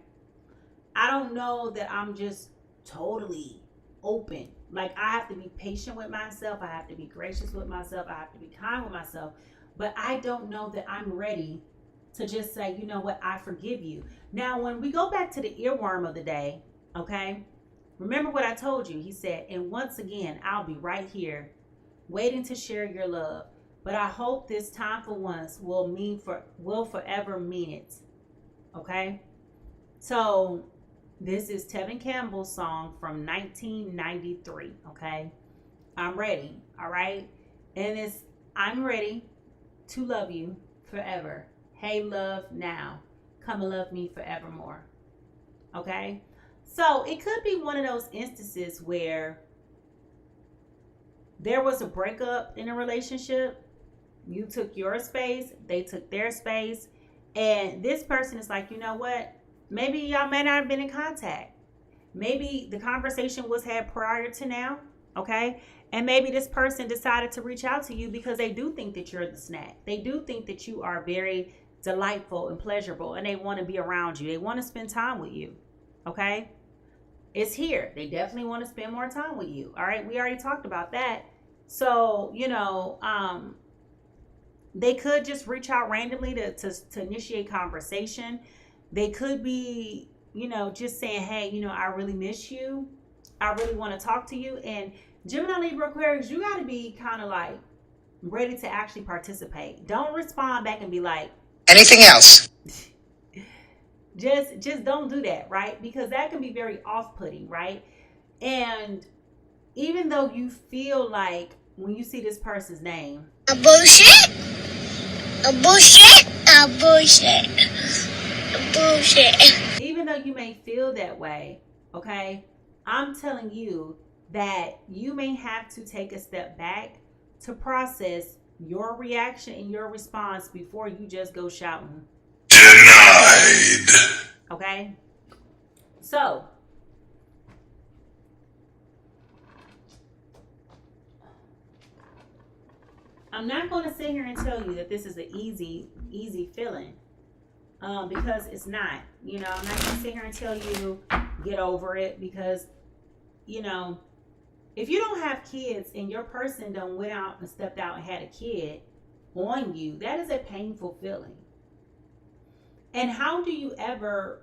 I don't know that I'm just totally open. Like, I have to be patient with myself. I have to be gracious with myself. I have to be kind with myself. But I don't know that I'm ready to just say, you know what, I forgive you. Now, when we go back to the earworm of the day, okay, remember what I told you. He said, and once again, I'll be right here waiting to share your love. But I hope this time for once will forever mean it. Okay? So this is Tevin Campbell's song from 1993. Okay? I'm ready. All right? And it's I'm ready to love you forever. Hey, love, now. Come and love me forevermore. Okay? So it could be one of those instances where there was a breakup in a relationship. You took your space, they took their space, and this person is like, you know what? Maybe y'all may not have been in contact. Maybe the conversation was had prior to now, okay? And maybe this person decided to reach out to you because they do think that you're the snack. They do think that you are very delightful and pleasurable, and they want to be around you. They want to spend time with you, okay? It's here. They definitely want to spend more time with you, all right? We already talked about that. So, they could just reach out randomly to initiate conversation. They could be, just saying, hey, I really miss you. I really want to talk to you. And Gemini, Libra, Aquarius, you got to be kind of like ready to actually participate. Don't respond back and be like, anything else? Just don't do that, right? Because that can be very off-putting, right? And even though you feel like when you see this person's name, A bullshit. A bullshit. A bullshit. A bullshit. even though you may feel that way, okay, I'm telling you that you may have to take a step back to process your reaction and your response before you just go shouting. Denied. Okay? So, I'm not going to sit here and tell you that this is an easy feeling, because it's not. I'm not going to sit here and tell you get over it, because, if you don't have kids and your person done went out and stepped out and had a kid on you, that is a painful feeling. And how do you ever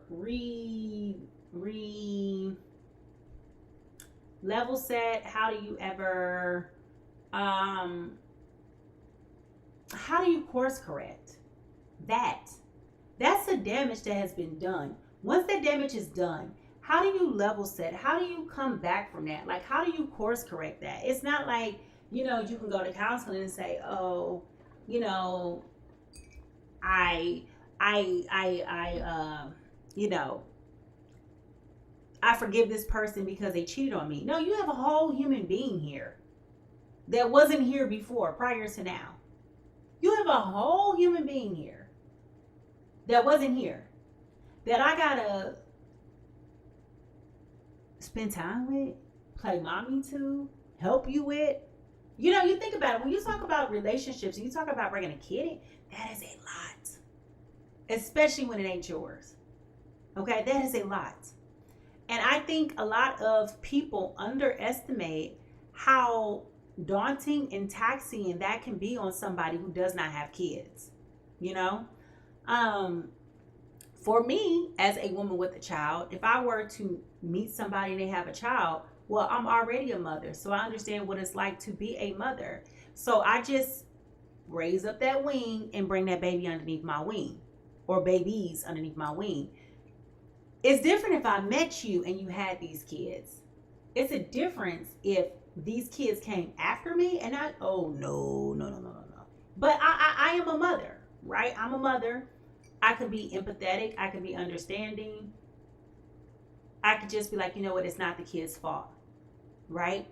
level set? How do you ever how do you course correct that? That's the damage that has been done. Once that damage is done, how do you level set? How do you come back from that? Like, how do you course correct that? It's not like, you can go to counseling and say, oh, I forgive this person because they cheated on me. No, you have a whole human being here that wasn't here before, prior to now. You have a whole human being here that wasn't here, that I gotta spend time with, play mommy to, help you with. You think about it. When you talk about relationships and you talk about bringing a kid in, that is a lot. Especially when it ain't yours. Okay, that is a lot. And I think a lot of people underestimate how daunting and taxing that can be on somebody who does not have kids. For me, as a woman with a child, if I were to meet somebody and they have a child, well, I'm already a mother, so I understand what it's like to be a mother. So I just raise up that wing and bring that baby underneath my wing, or babies underneath my wing. It's different if I met you and you had these kids. It's a difference if these kids came after me and no. But I am a mother, right? I'm a mother. I could be empathetic. I could be understanding. I could just be like, it's not the kid's fault, right?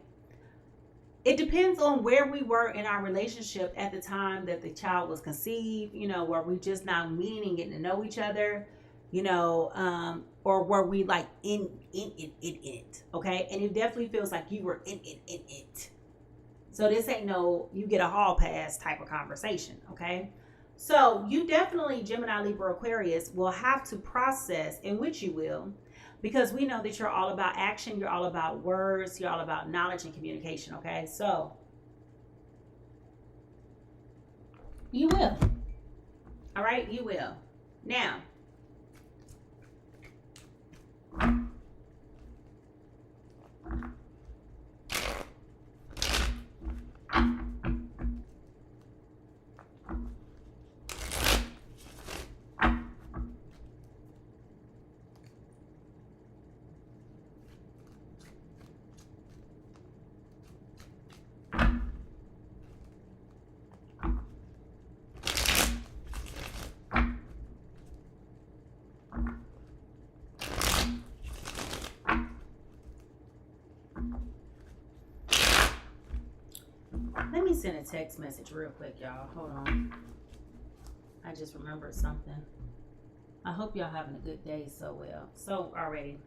It depends on where we were in our relationship at the time that the child was conceived, were we just now meeting and getting to know each other, or were we like in it, okay? And it definitely feels like you were in it. So this ain't no, you get a hall pass type of conversation, okay? So you definitely, Gemini, Libra, Aquarius, will have to process, in which you will, because we know that you're all about action, you're all about words, you're all about knowledge and communication, okay? So you will. All right, you will. Now, let me send a text message real quick, y'all. Hold on. I just remembered something. I hope y'all having a good day so well. So already.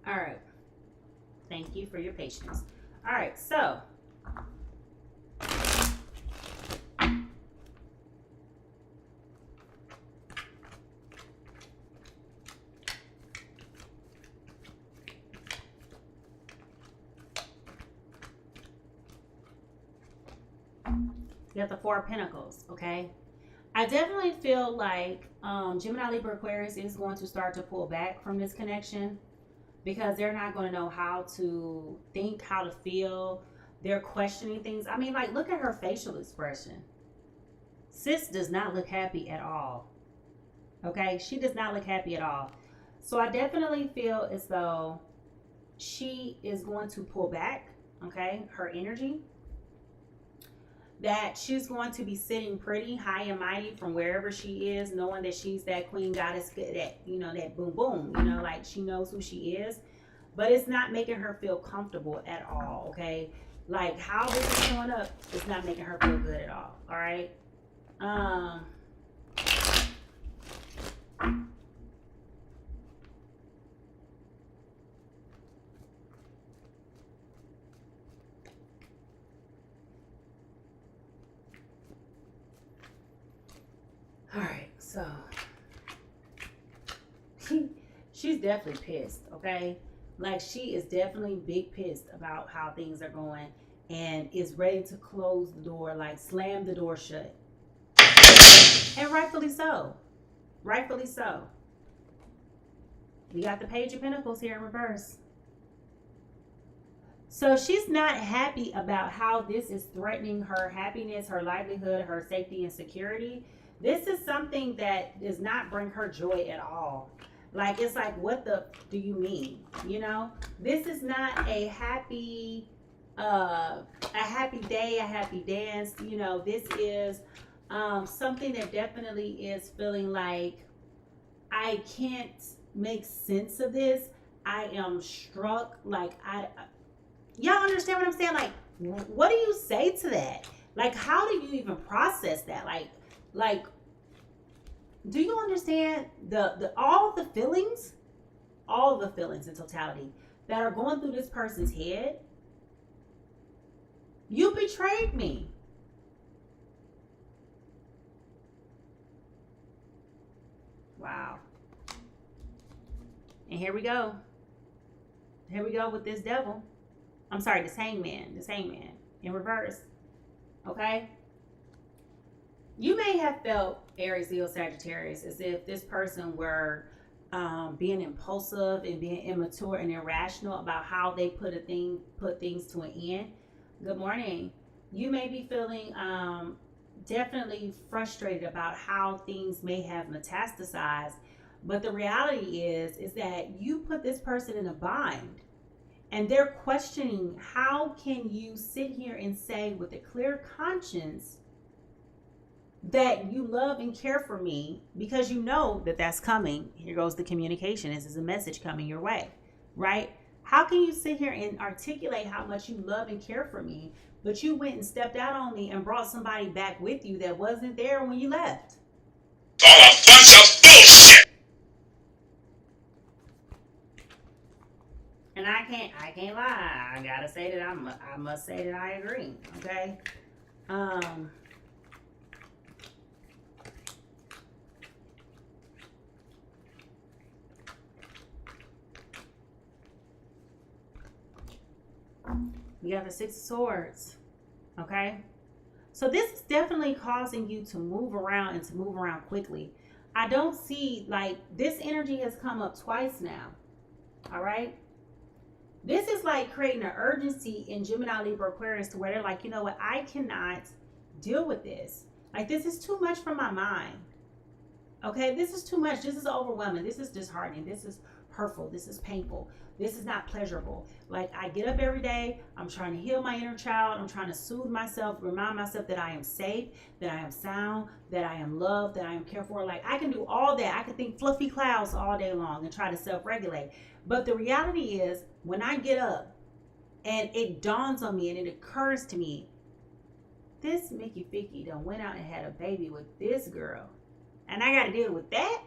All right. Thank you for your patience. All right, so you got the Four of Pentacles, okay? I definitely feel like Gemini, Libra, Aquarius is going to start to pull back from this connection because they're not going to know how to think, how to feel. They're questioning things. I mean, like, look at her facial expression. Sis does not look happy at all. Okay? She does not look happy at all. So I definitely feel as though she is going to pull back, okay, her energy. That she's going to be sitting pretty high and mighty from wherever she is, knowing that she's that queen goddess, that, you know, that boom boom, you know, like she knows who she is, but it's not making her feel comfortable at all, okay? Like how this is showing up, it's not making her feel good at all right? All right, so she's definitely pissed, okay? Like she is definitely big pissed about how things are going and is ready to close the door, like slam the door shut. And rightfully so. Rightfully so. We got the Page of Pentacles here in reverse. So she's not happy about how this is threatening her happiness, her livelihood, her safety and security. This is something that does not bring her joy at all. Like, it's like, what the do you mean? You know, this is not a happy day, a happy dance. You know, this is something that definitely is feeling like I can't make sense of this. I am struck. Like, y'all understand what I'm saying? Like, what do you say to that? Like, how do you even process that? Like, do you understand all the feelings in totality that are going through this person's head? You betrayed me. Wow. And here we go. Here we go with this devil. I'm sorry, this hangman in reverse. Okay? You may have felt, Aries, Leo, Sagittarius, as if this person were being impulsive and being immature and irrational about how they put things to an end. Good morning. You may be feeling definitely frustrated about how things may have metastasized, but the reality is that you put this person in a bind, and they're questioning, how can you sit here and say with a clear conscience that you love and care for me, because you know that that's coming. Here goes the communication. This is a message coming your way, right? How can you sit here and articulate how much you love and care for me, but you went and stepped out on me and brought somebody back with you that wasn't there when you left? All a bunch of bullshit! And I can't lie. I gotta say that I must say that I agree. Okay. We got the Six of Swords. Okay. So this is definitely causing you to move around and to move around quickly. I don't see, like, this energy has come up twice now. All right. This is like creating an urgency in Gemini, Libra, Aquarius to where they're like, you know what? I cannot deal with this. Like, this is too much for my mind. Okay. This is too much. This is overwhelming. This is disheartening. This is hurtful. This is painful. This is not pleasurable. Like, I get up every day. I'm trying to heal my inner child. I'm trying to soothe myself, remind myself that I am safe, that I am sound, that I am loved, that I am cared for. Like, I can do all that. I can think fluffy clouds all day long and try to self-regulate. But the reality is, when I get up and it dawns on me and it occurs to me, this Mickey Ficky done went out and had a baby with this girl, and I got to deal with that?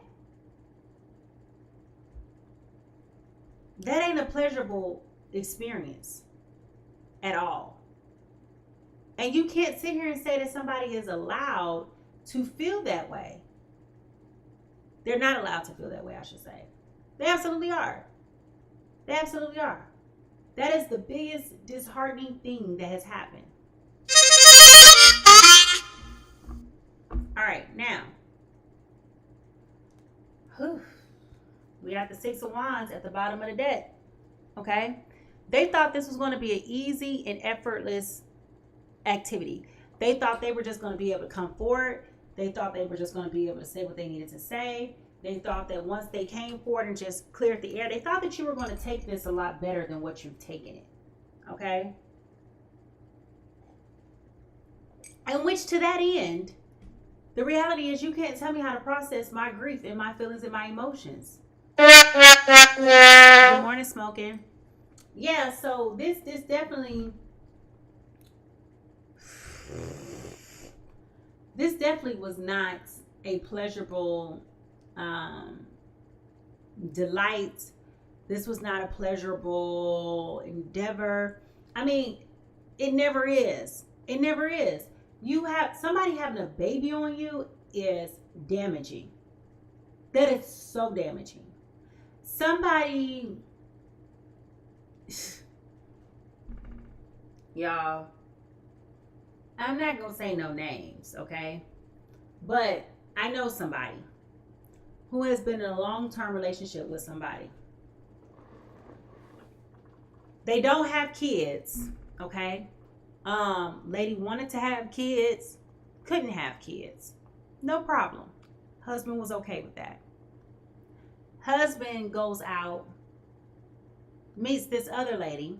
That ain't a pleasurable experience at all. And you can't sit here and say that somebody is allowed to feel that way. They're not allowed to feel that way, I should say. They absolutely are. They absolutely are. That is the biggest disheartening thing that has happened. All right, now. We got the Six of Wands at the bottom of the deck. Okay? They thought this was going to be an easy and effortless activity. They thought they were just going to be able to come forward. They thought they were just going to be able to say what they needed to say. They thought that once they came forward and just cleared the air, they thought that you were going to take this a lot better than what you've taken it. Okay? And which, to that end, the reality is you can't tell me how to process my grief and my feelings and my emotions. Good morning, Smoking. Yeah, so this definitely was not a pleasurable delight. This was not a pleasurable endeavor. I mean, it never is. It never is. Somebody having a baby on you is damaging. That is so damaging. Somebody, y'all, I'm not going to say no names, okay? But I know somebody who has been in a long-term relationship with somebody. They don't have kids, okay? Lady wanted to have kids, couldn't have kids. No problem. Husband was okay with that. Husband goes out, meets this other lady.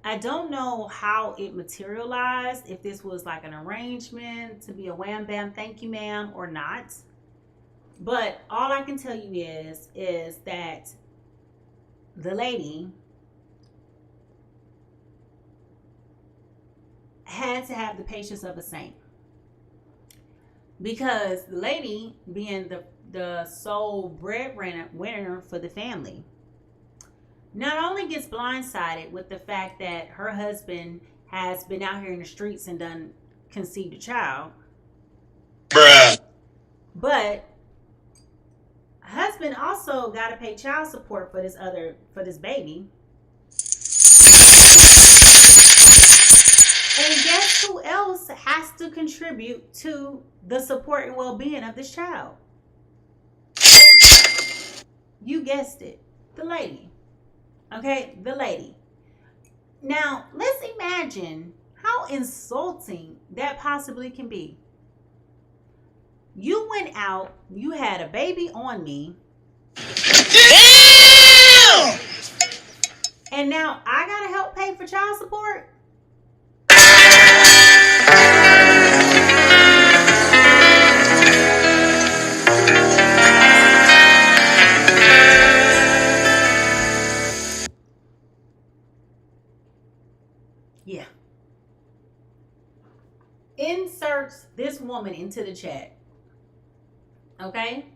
I don't know how it materialized, if this was like an arrangement to be a wham bam thank you ma'am or not. But all I can tell you is that the lady had to have the patience of a saint. Because the lady, being the sole breadwinner for the family, not only gets blindsided with the fact that her husband has been out here in the streets and done conceived a child, Bruh. but husband also got to pay child support for this baby. And guess who else has to contribute to the support and well-being of this child? You guessed it. The lady. Okay? The lady. Now, let's imagine how insulting that possibly can be. You went out, you had a baby on me. Damn! And now I gotta help pay for child support? inserts this woman into the chat. Okay?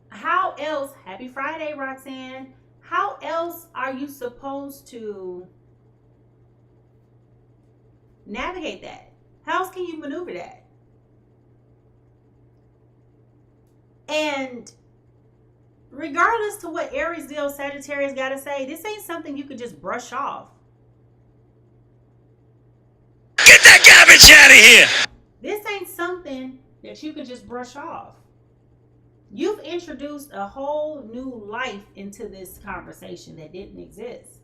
How else, happy Friday, Roxanne. How else are you supposed to navigate that? How else can you maneuver that? And regardless to what Aries, Leo, Sagittarius got to say, this ain't something you could just brush off. Get that garbage out of here! This ain't something that you could just brush off. You've introduced a whole new life into this conversation that didn't exist.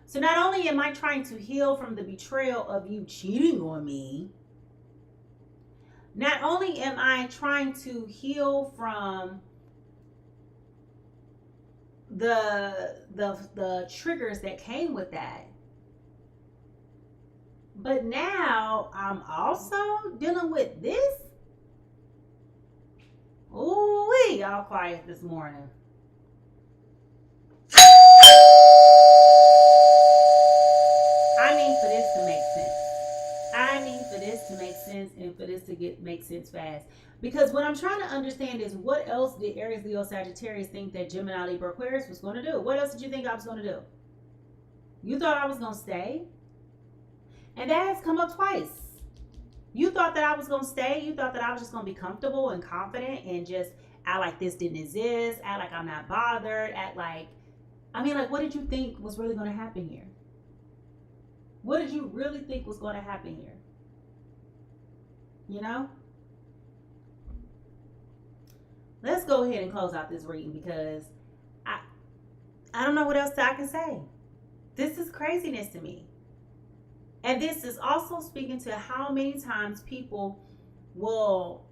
So not only am I trying to heal from the betrayal of you cheating on me, not only am I trying to heal from the triggers that came with that, but now I'm also dealing with this. Ooh, y'all quiet this morning. I need for this to make sense. I need for this to make sense and for this to make sense fast. Because what I'm trying to understand is, what else did Aries, Leo, Sagittarius think that Gemini, Libra, Aquarius was going to do? What else did you think I was going to do? You thought I was going to stay? And that has come up twice. You thought that I was going to stay. You thought that I was just going to be comfortable and confident and just act like this didn't exist, act like I'm not bothered, act like, I mean, like, what did you think was really going to happen here? What did you really think was going to happen here? You know? Let's go ahead and close out this reading, because I don't know what else I can say. This is craziness to me. And this is also speaking to how many times people will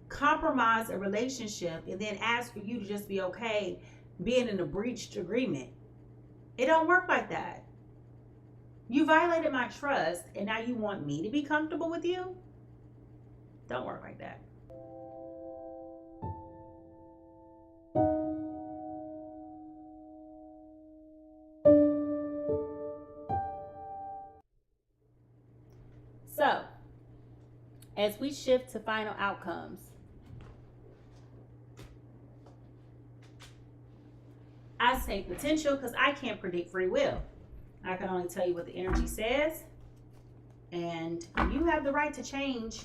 compromise a relationship and then ask for you to just be okay being in a breached agreement. It don't work like that. You violated my trust, and now you want me to be comfortable with you? Don't work like that. So, as we shift to final outcomes, I say potential because I can't predict free will. I can only tell you what the energy says, and you have the right to change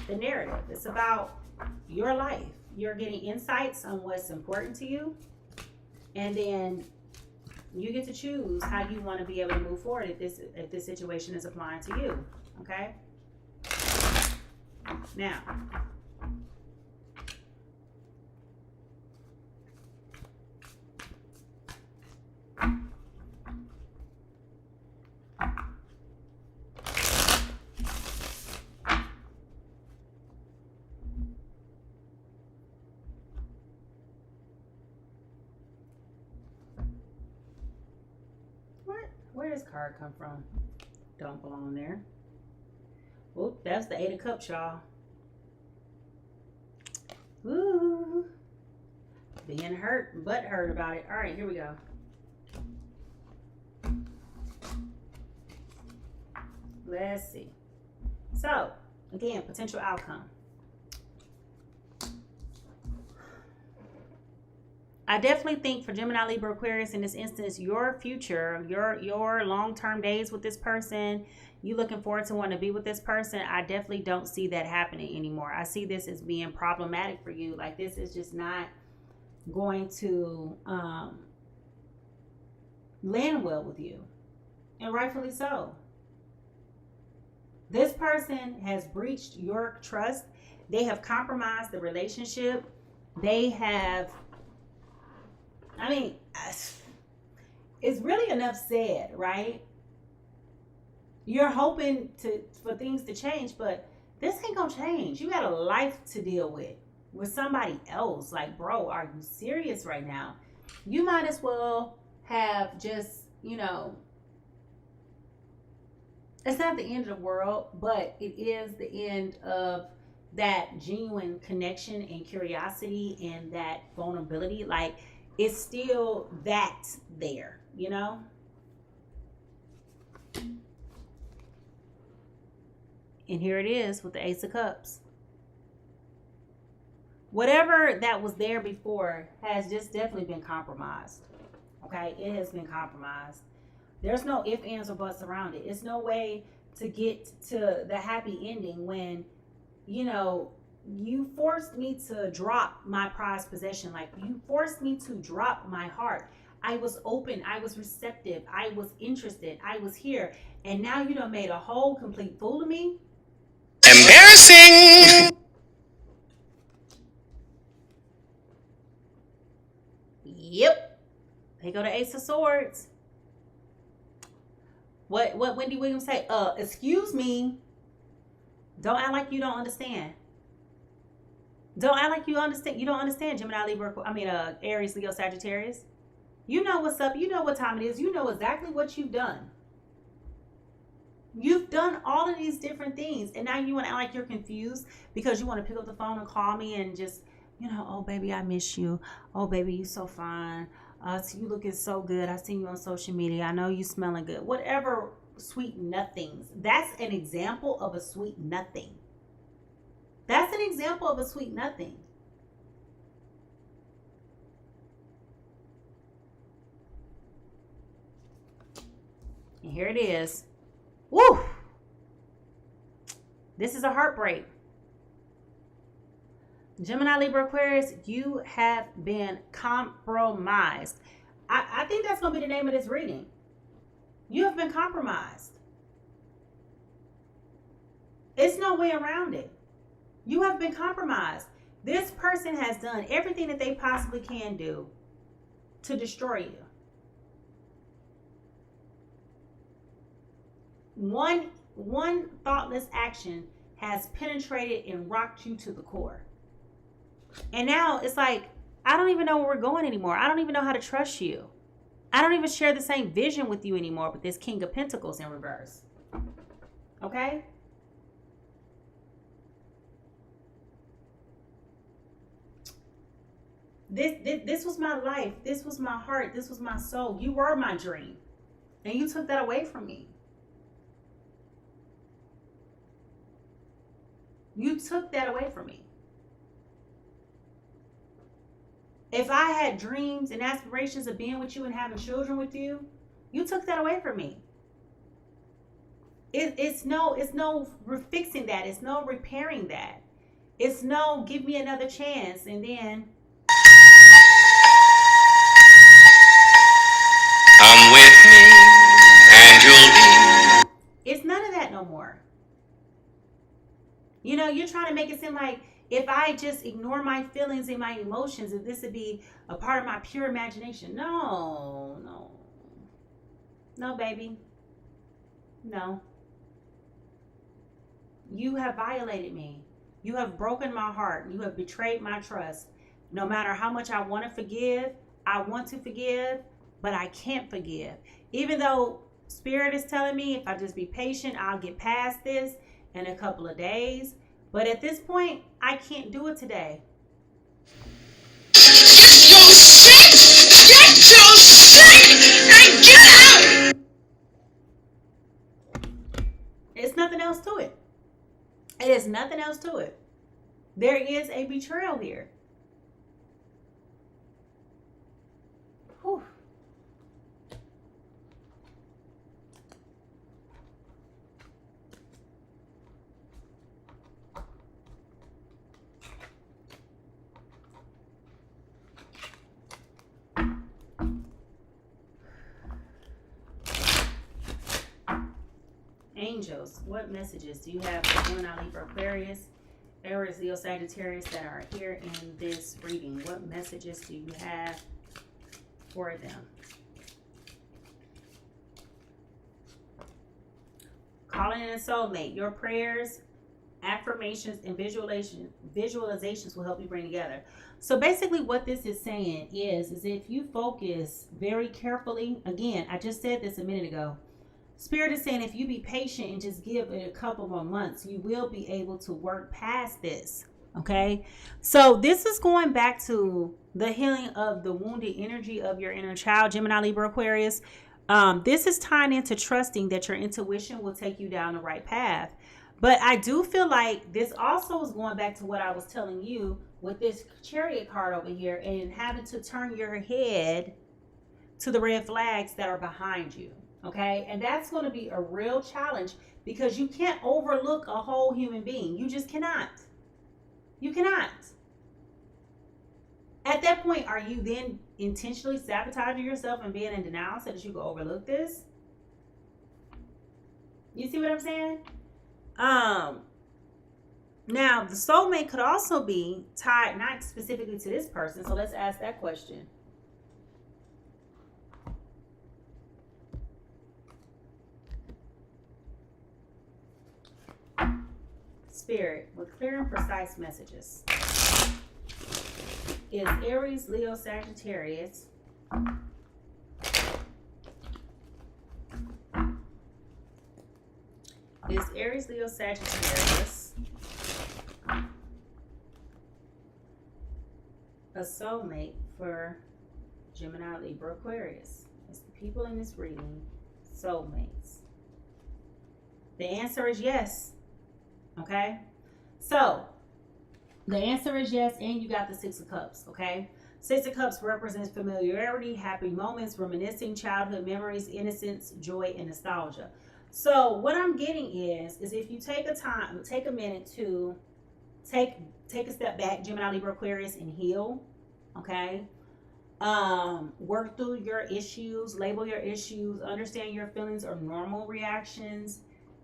the narrative. It's about your life. You're getting insights on what's important to you, and then you get to choose how you want to be able to move forward if this situation is applying to you. Okay? Now, where does card come from? Don't belong there. Oop, that's the 8 of Cups, y'all. Ooh. Being hurt, but hurt about it. All right, here we go. Let's see. So, again, potential outcome. I definitely think for Gemini, Libra, Aquarius in this instance, your future, your long-term days with this person, you looking forward to wanting to be with this person, I definitely don't see that happening anymore. I see this as being problematic for you. Like, this is just not going to land well with you. And rightfully so. This person has breached your trust. They have compromised the relationship. They have, I mean, it's really enough said, right? You're hoping for things to change, but this ain't gonna change. You got a life to deal with somebody else. Like, bro, are you serious right now? You might as well have just, it's not the end of the world, but it is the end of that genuine connection and curiosity and that vulnerability. Like, it's still that there, And here it is with the Ace of Cups. Whatever that was there before has just definitely been compromised. Okay, it has been compromised. There's no ifs, ands, or buts around it. It's no way to get to the happy ending when, you know, you forced me to drop my prized possession. Like, you forced me to drop my heart. I was open. I was receptive. I was interested. I was here. And now you done made a whole complete fool of me. Embarrassing! Yep. They go to Ace of Swords. What Wendy Williams say? Excuse me. Don't act like you don't understand. Don't act like you understand. You don't understand, Gemini, Libra, Aries, Leo, Sagittarius. You know what's up. You know what time it is. You know exactly what you've done. You've done all of these different things. And now you want to act like you're confused because you want to pick up the phone and call me and just, you know, oh, baby, I miss you. Oh, baby, you so fine. So you looking so good. I seen you on social media. I know you smelling good. Whatever sweet nothings. That's an example of a sweet nothing. That's an example of a sweet nothing. And here it is. Woo! This is a heartbreak. Gemini, Libra, Aquarius, you have been compromised. I think that's going to be the name of this reading. You have been compromised. It's no way around it. You have been compromised. This person has done everything that they possibly can do to destroy you. One thoughtless action has penetrated and rocked you to the core. And now it's like, I don't even know where we're going anymore. I don't even know how to trust you. I don't even share the same vision with you anymore with this King of Pentacles in reverse. Okay? This was my life. This was my heart. This was my soul. You were my dream. And you took that away from me. You took that away from me. If I had dreams and aspirations of being with you and having children with you, you took that away from me. It's no fixing that. It's no repairing that. It's no give me another chance and then Come with me, and you'll be. it's none of that no more. You know, you're trying to make it seem like if I just ignore my feelings and my emotions, that this would be a part of my pure imagination. No, baby. No. You have violated me. You have broken my heart. You have betrayed my trust. No matter how much I want to forgive, but I can't forgive. Even though Spirit is telling me if I just be patient, I'll get past this in a couple of days. But at this point, I can't do it today. Get your shit and get out! It's nothing else to it. It is nothing else to it. There is a betrayal here. Whew. Angels, what messages do you have for Gemini, Libra, Aquarius, Aries, Leo, Sagittarius that are here in this reading? What messages do you have for them? Calling in a soulmate. Your prayers, affirmations, and visualizations will help you bring together. So basically what this is saying is if you focus very carefully, again, I just said this a minute ago, Spirit is saying if you be patient and just give it a couple more months, you will be able to work past this. Okay. So this is going back to the healing of the wounded energy of your inner child, Gemini, Libra, Aquarius. This is tying into trusting that your intuition will take you down the right path. But I do feel like this also is going back to what I was telling you with this Chariot card over here and having to turn your head to the red flags that are behind you. Okay. And that's going to be a real challenge because you can't overlook a whole human being. You just cannot. You cannot. At that point, are you then intentionally sabotaging yourself and being in denial so that you can overlook this? You see what I'm saying? Now the soulmate could also be tied not specifically to this person. So let's ask that question. Spirit, with clear and precise messages. Is Aries, Leo, Sagittarius a soulmate for Gemini, Libra, Aquarius? It's the people in this reading, soulmates. The answer is yes. Okay, so the answer is yes, and you got the Six of Cups. Okay, Six of Cups represents familiarity, happy moments, reminiscing childhood memories, innocence, joy, and nostalgia. So what I'm getting is if you take a minute to take a step back, Gemini, Libra, Aquarius, and heal. Okay, work through your issues, label your issues, understand your feelings are normal reactions.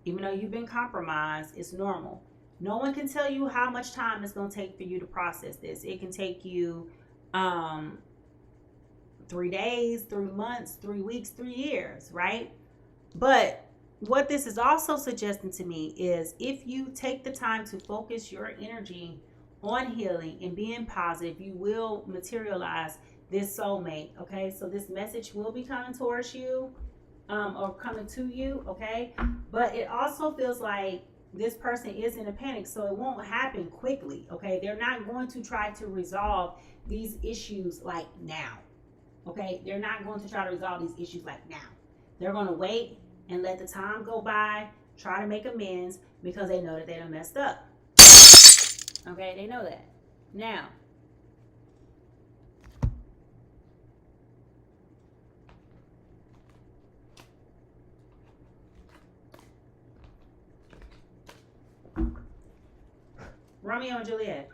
Even though you've been compromised, it's normal. No one can tell you how much time it's going to take for you to process this. It can take you 3 days, 3 months, 3 weeks, 3 years, right? But what this is also suggesting to me is if you take the time to focus your energy on healing and being positive, you will materialize this soulmate, okay? So this message will be coming towards you. Or coming to you, okay? But it also feels like this person is in a panic, so it won't happen quickly, okay? They're not going to try to resolve these issues like now, okay? They're not going to try to resolve these issues like now. They're going to wait and let the time go by, try to make amends because they know that they done messed up, okay? They know that. Now, Romeo and Juliet.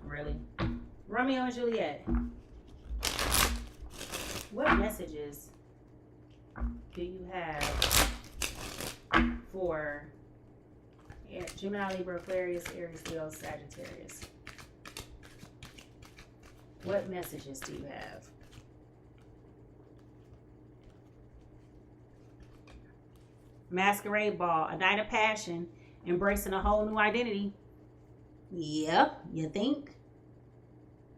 Really? Romeo and Juliet. What messages do you have for Gemini, Libra, Aquarius, Aries, Leo, Sagittarius? What messages do you have? Masquerade ball, a night of passion, embracing a whole new identity. Yeah, you think?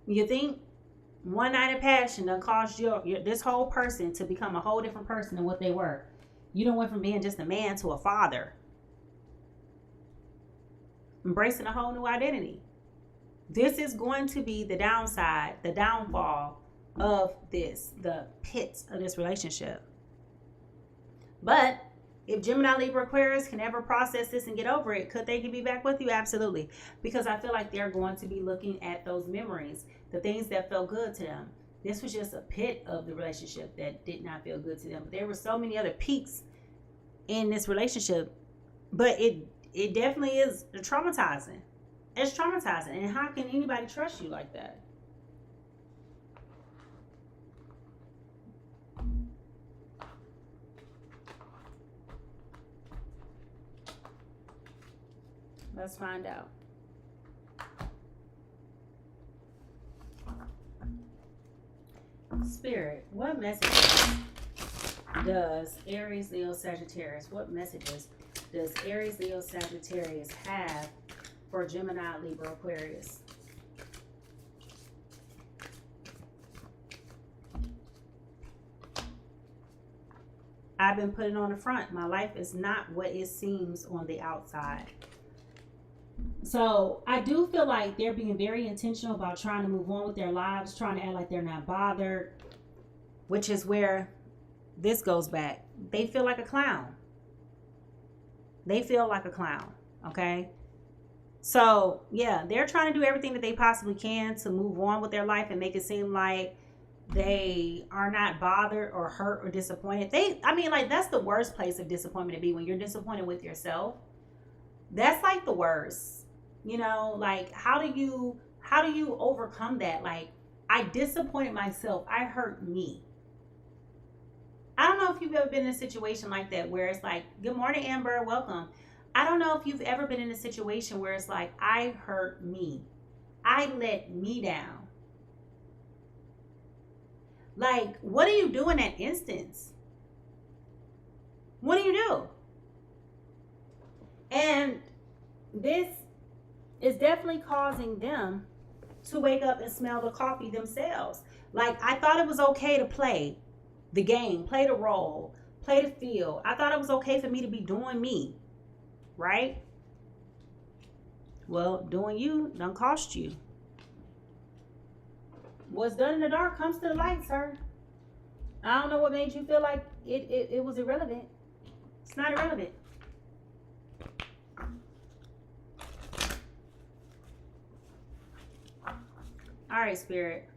You think one night of passion done caused this whole person to become a whole different person than what they were? You done went from being just a man to a father. Embracing a whole new identity. This is going to be the downside, the downfall of this, the pit of this relationship. But if Gemini, Libra, Aquarius can ever process this and get over it, could they be back with you? Absolutely. Because I feel like they're going to be looking at those memories, the things that felt good to them. This was just a pit of the relationship that did not feel good to them. But there were so many other peaks in this relationship. But it definitely is traumatizing. It's traumatizing. And how can anybody trust you like that? Let's find out. Spirit, what messages does Aries, Leo, Sagittarius, what messages does Aries, Leo, Sagittarius have for Gemini, Libra, Aquarius? I've been putting on the front. My life is not what it seems on the outside. So I do feel like they're being very intentional about trying to move on with their lives, trying to act like they're not bothered, which is where this goes back. They feel like a clown. They feel like a clown, okay? So, yeah, they're trying to do everything that they possibly can to move on with their life and make it seem like they are not bothered or hurt or disappointed. That's the worst place of disappointment to be, when you're disappointed with yourself. That's like the worst. You know, like how do you overcome that? Like, I disappointed myself. I hurt me. I don't know if you've ever been in a situation like that where it's like, good morning, Amber, welcome. I don't know if you've ever been in a situation where it's like, I hurt me. I let me down. Like, what do you do in that instance? What do you do? And this is definitely causing them to wake up and smell the coffee themselves. Like, I thought it was okay to play the game, play the role, play the field. I thought it was okay for me to be doing me, right? Well, doing you done cost you. What's done in the dark comes to the light, sir. I don't know what made you feel like it was irrelevant. It's not irrelevant. All right, Spirit.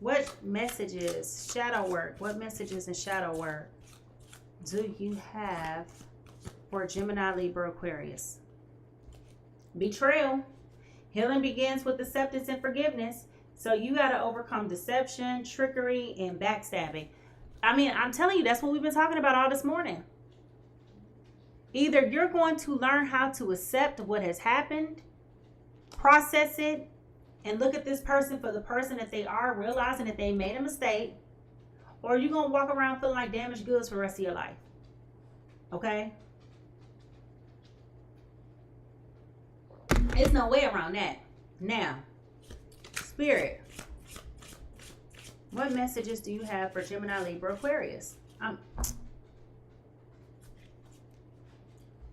What messages, shadow work, what messages and shadow work do you have for Gemini, Libra, Aquarius? Betrayal. Healing begins with acceptance and forgiveness. So you got to overcome deception, trickery, and backstabbing. I mean, I'm telling you, that's what we've been talking about all this morning. Either you're going to learn how to accept what has happened, process it, and look at this person for the person that they are, realizing that they made a mistake, or you're going to walk around feeling like damaged goods for the rest of your life. Okay? There's no way around that. Now, Spirit, what messages do you have for Gemini, Libra, Aquarius?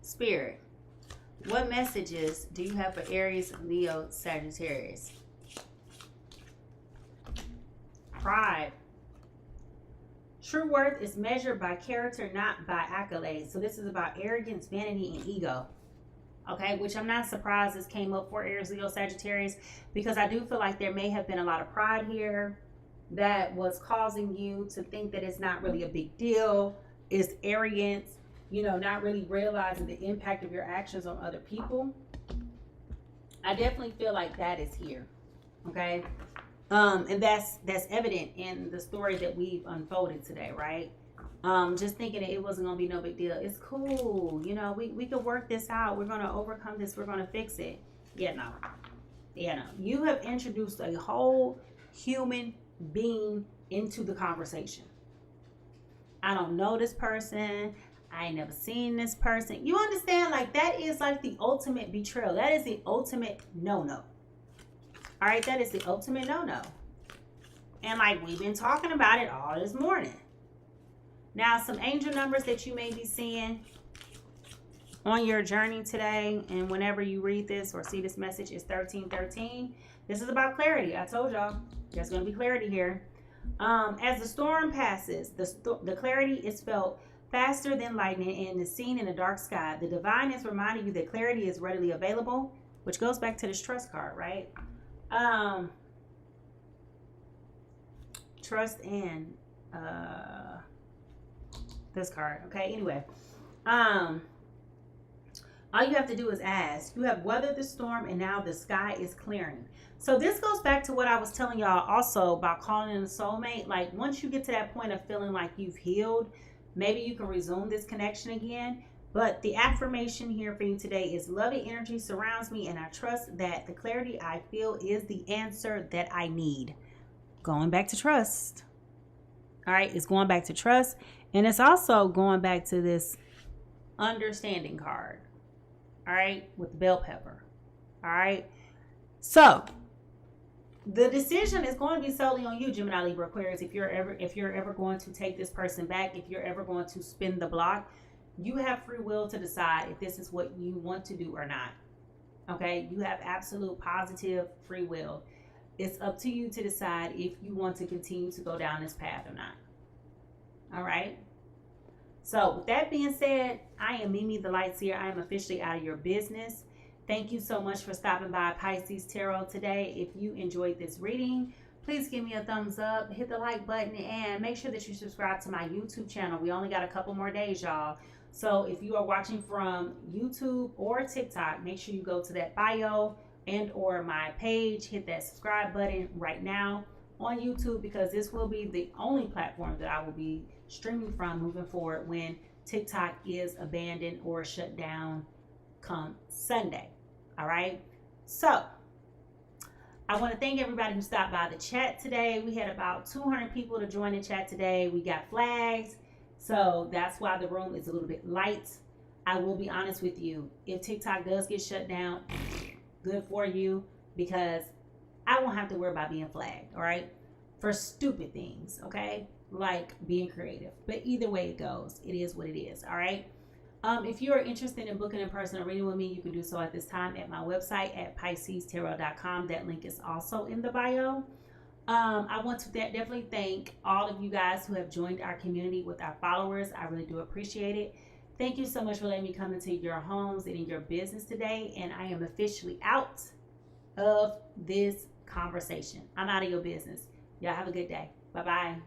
Spirit, what messages do you have for Aries, Leo, Sagittarius? Pride. True worth is measured by character, not by accolades. So this is about arrogance, vanity, and ego. Okay, which I'm not surprised this came up for Aries, Leo, Sagittarius, because I do feel like there may have been a lot of pride here that was causing you to think that it's not really a big deal. It's arrogance, you know, not really realizing the impact of your actions on other people. I definitely feel like that is here. Okay. And that's evident in the story that we've unfolded today, right? Just thinking that it wasn't gonna be no big deal. It's cool, you know, we could work this out. We're gonna overcome this, we're gonna fix it. Yeah, no. You have introduced a whole human being into the conversation. I don't know this person. I ain't never seen this person. You understand? Like, that is like the ultimate betrayal. That is the ultimate no-no. All right, that is the ultimate no-no. And like, we've been talking about it all this morning. Now, some angel numbers that you may be seeing on your journey today, and whenever you read this or see this message, is 1313. This is about clarity. I told y'all there's going to be clarity here. As the storm passes, the clarity is felt faster than lightning and is seen in a dark sky. The divine is reminding you that clarity is readily available, which goes back to this trust card, right? Trust and this card. Okay, anyway, all you have to do is ask. You have weathered the storm and now the sky is clearing. So this goes back to what I was telling y'all also about calling in a soulmate. Like, once you get to that point of feeling like you've healed, maybe you can resume this connection again. But the affirmation here for you today is loving energy surrounds me, and I trust that the clarity I feel is the answer that I need. Going back to trust. All right, it's going back to trust. And it's also going back to this understanding card. All right, with the bell pepper. All right. So the decision is going to be solely on you, Gemini, Libra, Aquarius. If you're ever going to take this person back, if you're ever going to spin the block, you have free will to decide if this is what you want to do or not. Okay, you have absolute positive free will. It's up to you to decide if you want to continue to go down this path or not. All right. So with that being said, I am Mimi the Light Seer. I am officially out of your business. Thank you so much for stopping by Pisces Tarot today. If you enjoyed this reading, please give me a thumbs up, hit the like button, and make sure that you subscribe to my YouTube channel. We only got a couple more days, y'all. So if you are watching from YouTube or TikTok, make sure you go to that bio and or my page, hit that subscribe button right now on YouTube, because this will be the only platform that I will be streaming from moving forward when TikTok is abandoned or shut down come Sunday. All right. So I want to thank everybody who stopped by the chat today. We had about 200 people to join the chat today. We got flags. So that's why the room is a little bit light. I will be honest with you. If TikTok does get shut down, good for you, because I won't have to worry about being flagged, all right? For stupid things, okay? Like being creative. But either way it goes, it is what it is, all right? If you are interested in booking a personal reading with me, you can do so at this time at my website at piscestarot.com. That link is also in the bio. I want to definitely thank all of you guys who have joined our community with our followers. I really do appreciate it. Thank you so much for letting me come into your homes and in your business today. And I am officially out of this conversation. I'm out of your business. Y'all have a good day. Bye-bye.